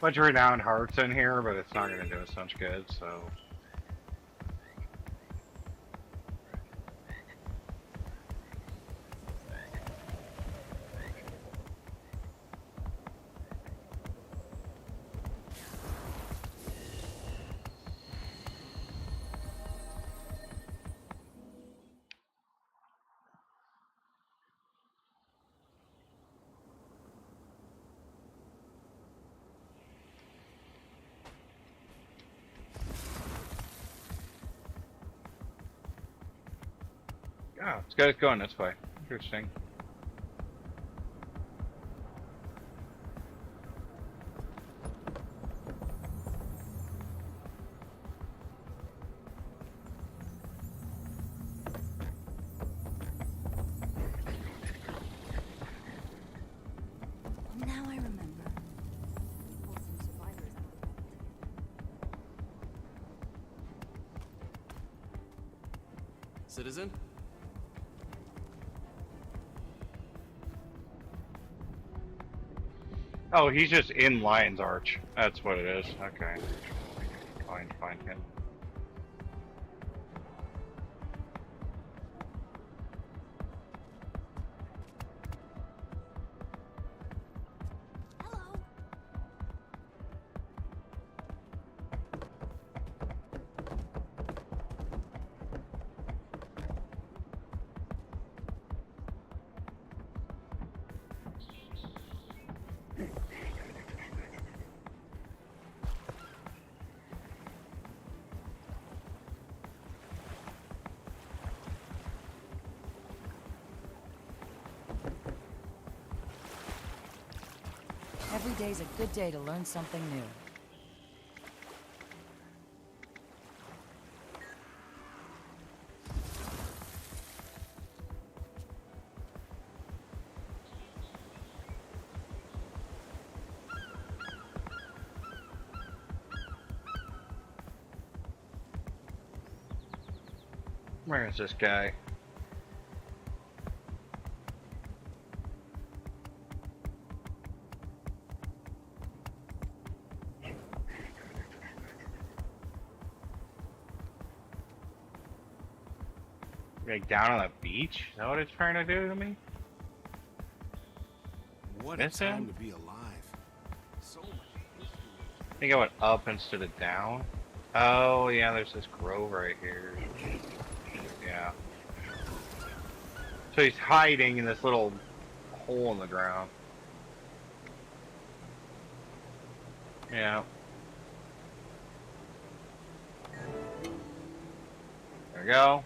Bunch of renowned hearts in here, but it's not gonna do us much good, so. Oh, it's got it going this way. Interesting. Now I remember. Citizen? Oh, he's just in Lion's Arch. That's what it is. Okay. Find him. Every day's a good day to learn something new. Where is this guy? Like down on the beach? Is that what it's trying to do to me? What Miss a time him? to be alive. So much history. I think I went up instead of down. Oh yeah, there's this grove right here. Yeah. So he's hiding in this little hole in the ground. Yeah. There we go.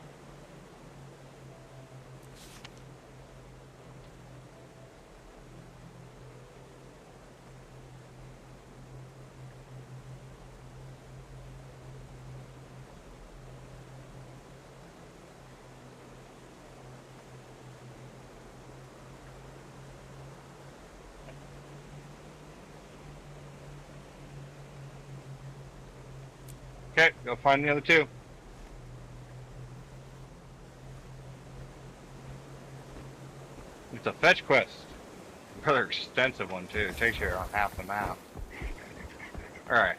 Okay, go find the other two. It's a fetch quest. Rather extensive one too. It takes you on half the map. Alright.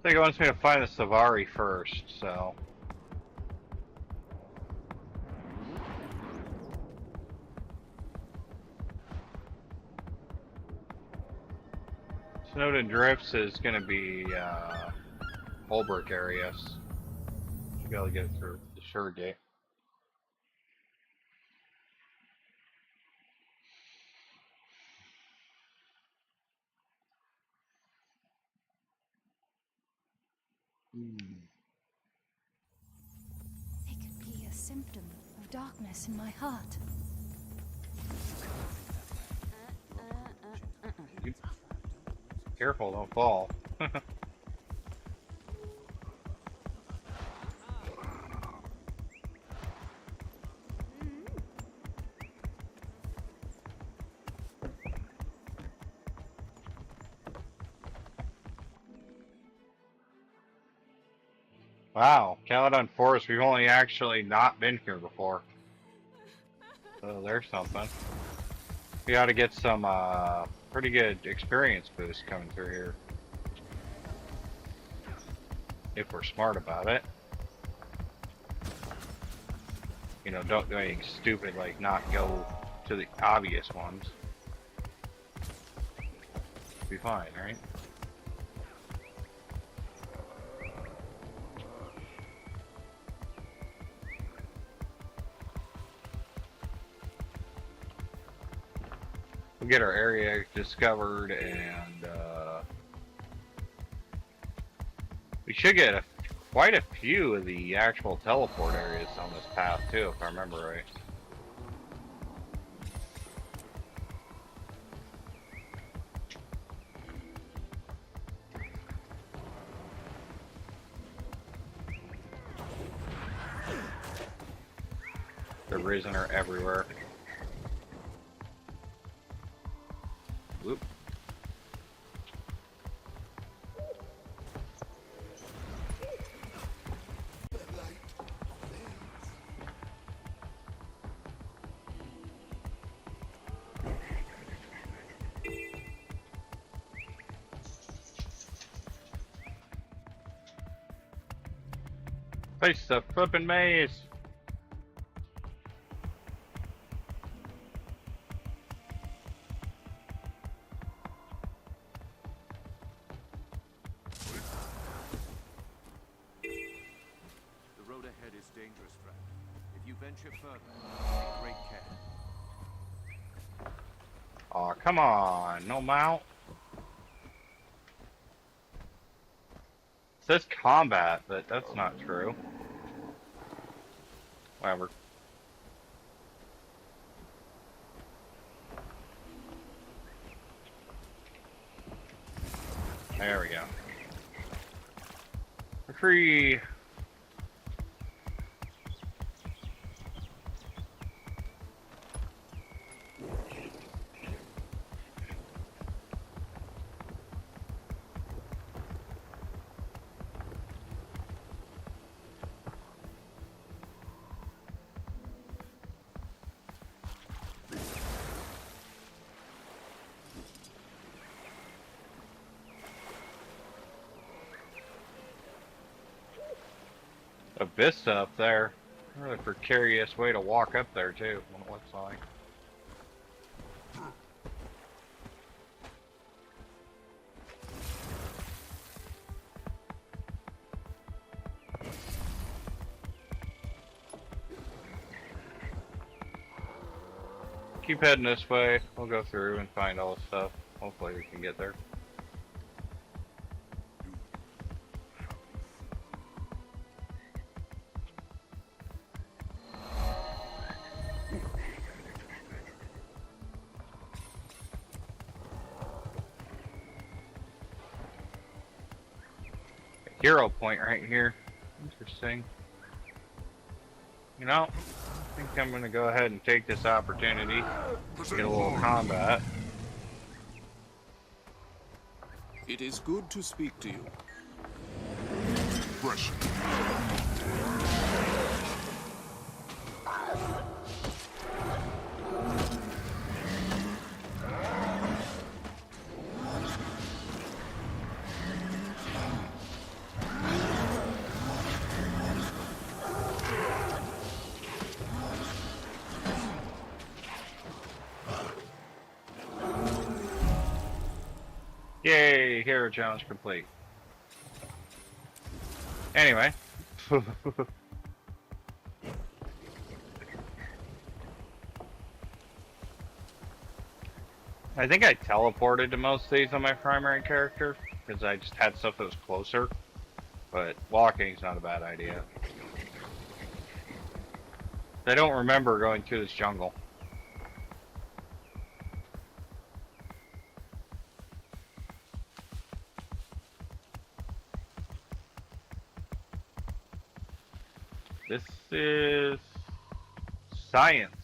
think it wants me to find the Savari first, so. Snowden Drifts is going to be Holbrook area. Should be able to get through the Shore Gate. They could be a symptom of darkness in my heart. Careful, don't fall. Wow, Caledon Forest, we've only actually not been here before. So there's something. We ought to get some pretty good experience boost coming through here. If we're smart about it. You know, don't do anything stupid like not go to the obvious ones. Be fine, right? We'll get our area discovered, and we should get quite a few of the actual teleport areas on this path too, if I remember right. The Risen are everywhere. Whoop. Face the flippin' maze. Aw, come on, no mount. It says combat, but that's not true. Whatever. There we go. We're free. Vista up there. Really precarious way to walk up there too, what it looks like. Keep heading this way. We'll go through and find all the stuff. Hopefully we can get there. Hero point right here. Interesting. You know, I think I'm gonna go ahead and take this opportunity to get a little combat. It is good to speak to you. Fresh. Yay, hero challenge complete. Anyway. I think I teleported to most of these on my primary character, because I just had stuff that was closer. But walking's not a bad idea. I don't remember going through this jungle. This is science.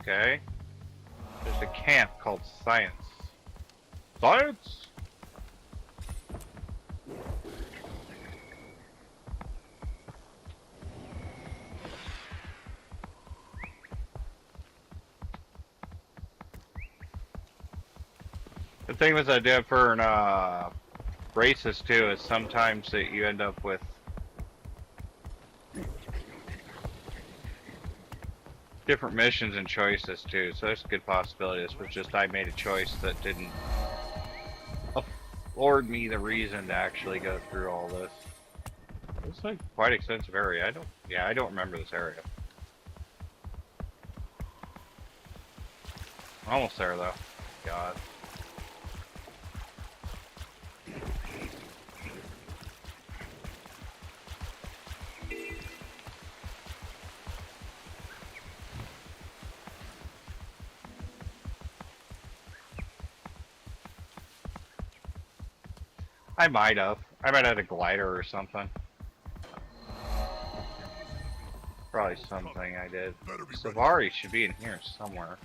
Okay. There's a camp called Science. Science! The thing was I did for races too is sometimes that you end up with different missions and choices too, so there's a good possibility this was just I made a choice that didn't afford me the reason to actually go through all this. It's like quite extensive area. I don't remember this area. Almost there though. God. I might have. I might have had a glider or something. Probably something I did. Savari should be in here somewhere.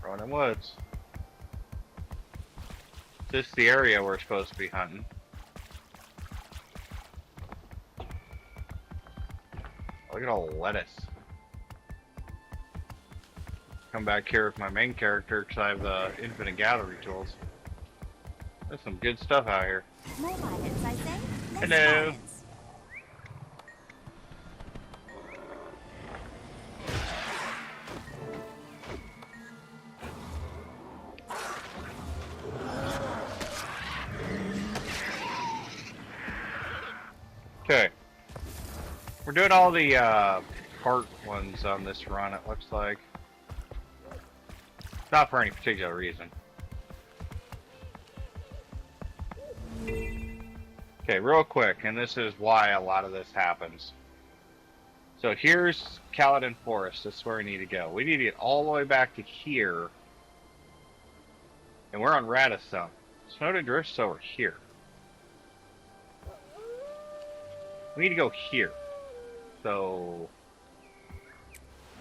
Ronin Woods. This is the area we're supposed to be hunting. Look at all the lettuce. Come back here with my main character because I have the infinite gallery tools. There's some good stuff out here. More violence, I say. Less Hello. violence. Okay. We're doing all the part ones on this run, it looks like. Not for any particular reason. Okay, real quick, and this is why a lot of this happens. So here's Caledon Forest, this is where we need to go. We need to get all the way back to here. And we're on Radistone. Snowden Drift's over here. We need to go here. So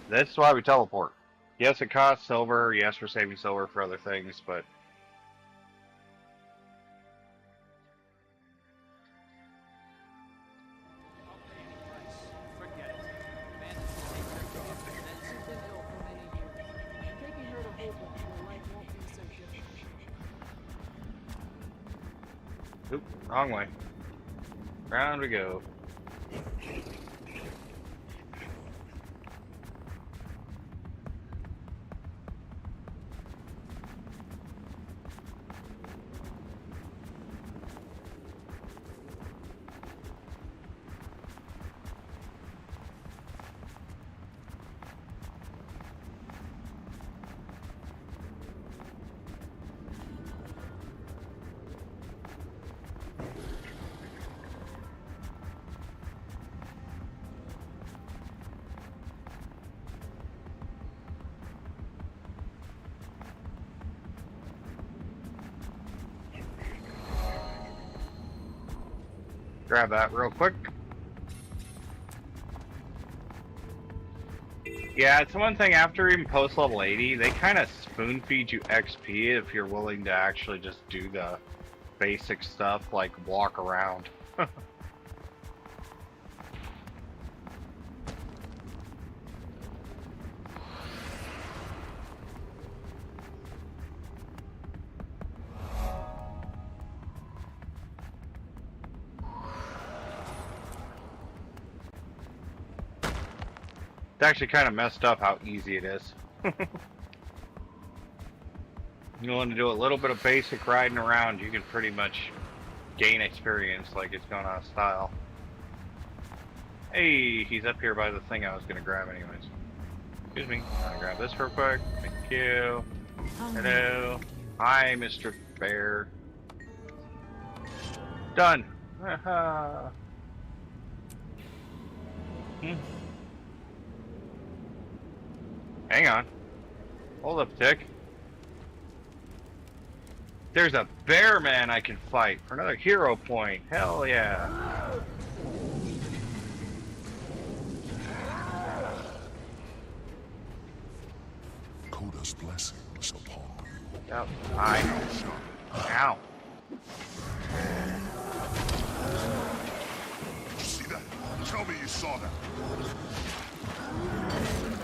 that's why we teleport. Yes, it costs silver. Yes, we're saving silver for other things, but oop, wrong way. Round we go. Grab that real quick. Yeah, it's one thing, after even post level 80, they kind of spoon feed you XP if you're willing to actually just do the basic stuff like walk around. It's actually kind of messed up how easy it is. You want to do a little bit of basic riding around, you can pretty much gain experience like it's going out of style. Hey, he's up here by the thing I was going to grab anyways. Excuse me, I'm going to grab this real quick. Thank you. Hello. Hi, Mr. Bear. Done. Hang on. Hold up, Tick. There's a bear man I can fight for another hero point. Hell yeah. Coda's blessing is upon you. Yep. Ow. See that? Tell me you saw that.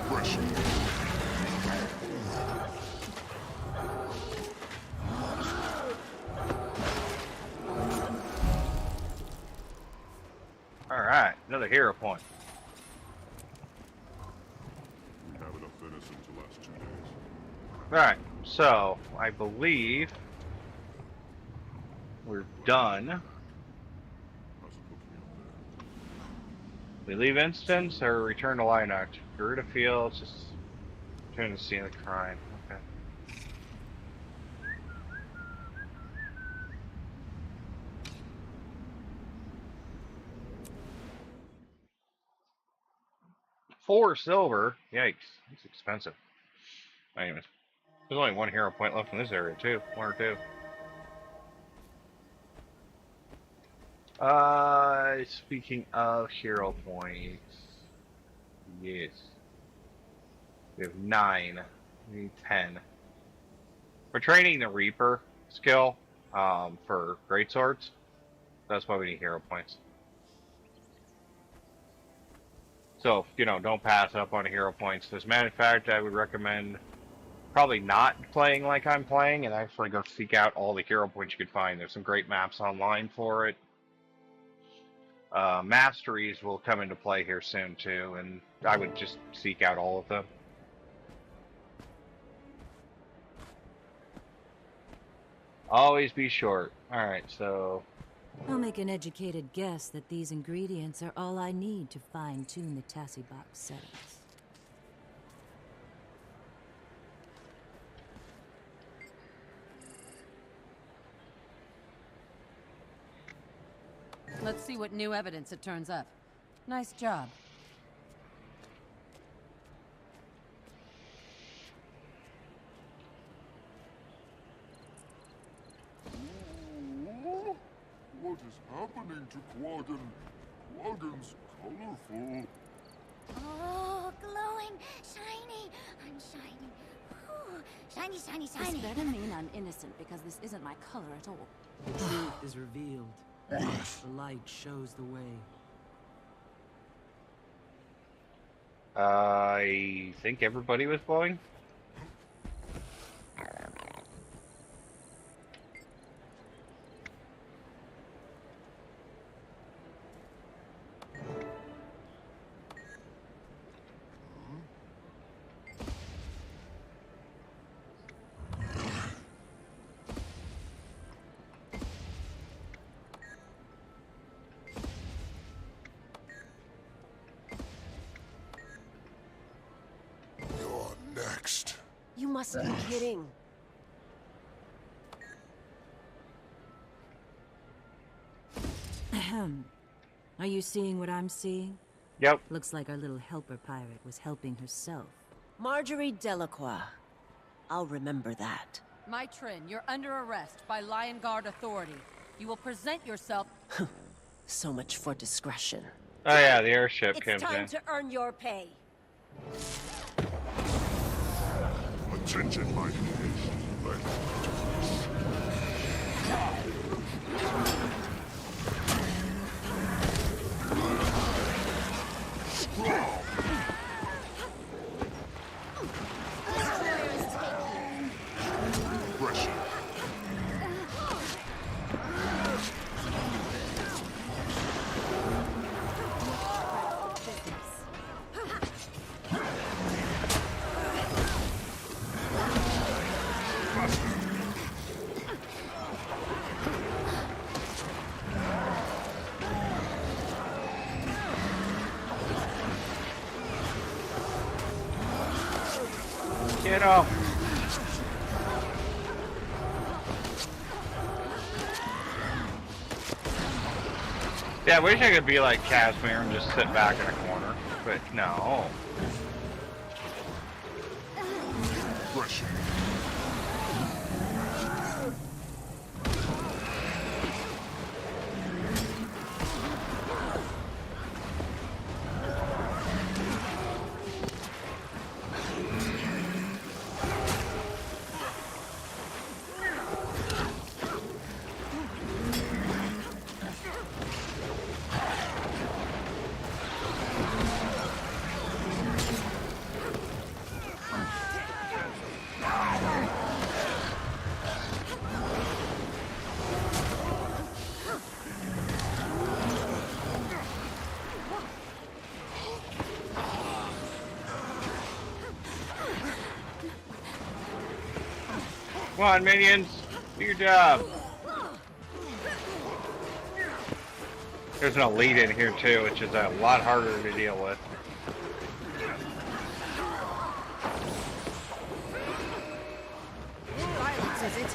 Pressure. Alright, another hero point. We have enough venison to last 2 days. Alright, so I believe we're done. We leave Instance or return to Lionheart? Garuda Fields, just return to the scene of the crime. Okay. $4 silver? Yikes, it's expensive. Anyways, there's only 1 hero point left in this area too. 1 or 2. Speaking of hero points, yes, we have 9. We need 10. We're training the Reaper skill for greatswords. That's why we need hero points. So, you know, don't pass up on hero points. As a matter of fact, I would recommend probably not playing like I'm playing and actually go seek out all the hero points you could find. There's some great maps online for it. Masteries will come into play here soon too, and I would just seek out all of them. Always be short. Alright, so... I'll make an educated guess that these ingredients are all I need to fine-tune the Tassie box settings. Let's see what new evidence it turns up. Nice job. What is happening to Quaggan? Quaggan's colorful. Oh, glowing, shiny. I'm shiny. Ooh, shiny, shiny, shiny. This better mean I'm innocent, because this isn't my color at all. The truth is revealed. The light shows the way. I think everybody was blowing. Next. You must be kidding. Ahem. Are you seeing what I'm seeing? Yep. Looks like our little helper pirate was helping herself. Marjorie Delacroix. I'll remember that. Maitrin, you're under arrest by Lion Guard authority. You will present yourself... So much for discretion. Oh yeah, the airship comes It's time in. to earn your pay. Attention, my Get off. Yeah, I wish I could be like Casimir and just sit back in a corner, but no. Rush. Come on, minions, do your job. There's an elite in here too, which is a lot harder to deal with. Violence, is it?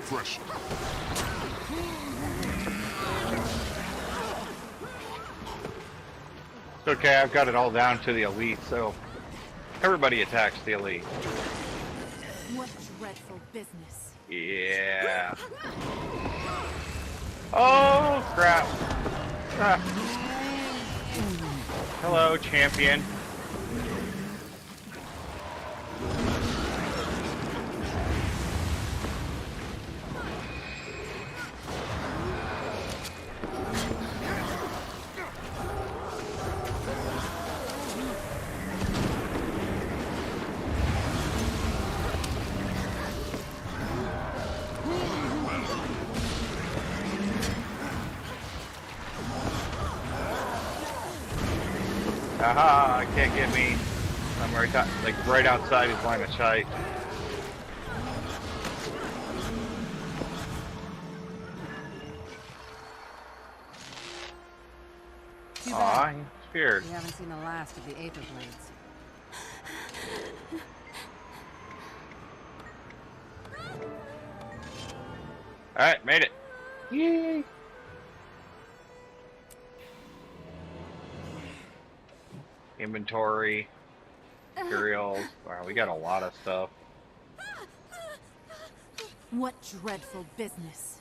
Fresh. It's okay, I've got it all down to the elite, so everybody attacks the elite. What dreadful business. Yeah. Oh, crap. Ah. Hello, champion. Aha, can't get me. I'm right outside his line of sight. Aw, he's scared. We haven't seen the last of the Aether Blades. Alright, made it. Yay! Inventory, materials. Wow, we got a lot of stuff. What dreadful business.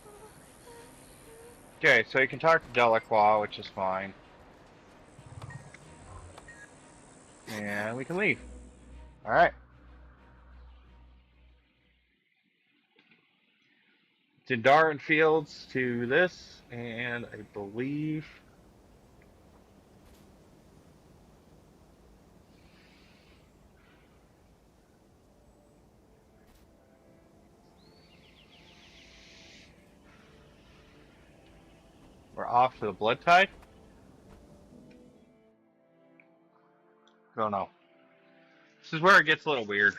Okay, so you can talk to Delacroix, which is fine. And we can leave. Alright. Dindarin Fields to this, and I believe... we're off to the Blood Tide? Don't know. This is where it gets a little weird.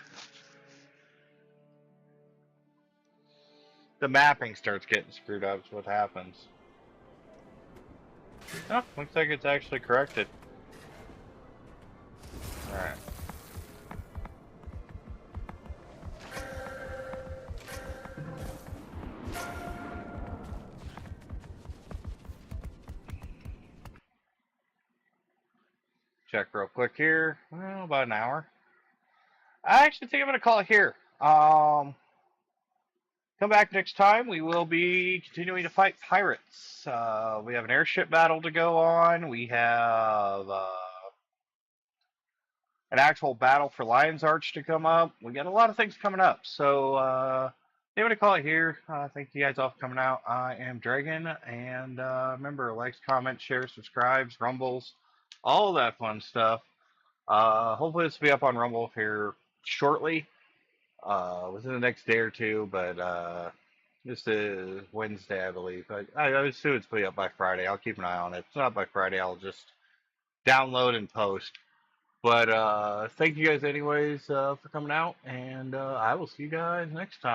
The mapping starts getting screwed up, is what happens. Oh, looks like it's actually corrected. Alright. Check real quick here. Well, about an hour. I actually think I'm going to call it here. Come back next time. We will be continuing to fight pirates. We have an airship battle to go on. We have an actual battle for Lion's Arch to come up. We got a lot of things coming up. So, I'm going to call it here. Thank you guys all for coming out. I am Dragon. And remember, likes, comments, shares, subscribes, rumbles, all that fun stuff. Hopefully this will be up on Rumble here shortly, within the next day or two, but this is Wednesday, I believe. I assume it's be up by Friday. I'll keep an eye on it. If it's not by Friday, I'll just download and post. But thank you guys anyways for coming out, and I will see you guys next time.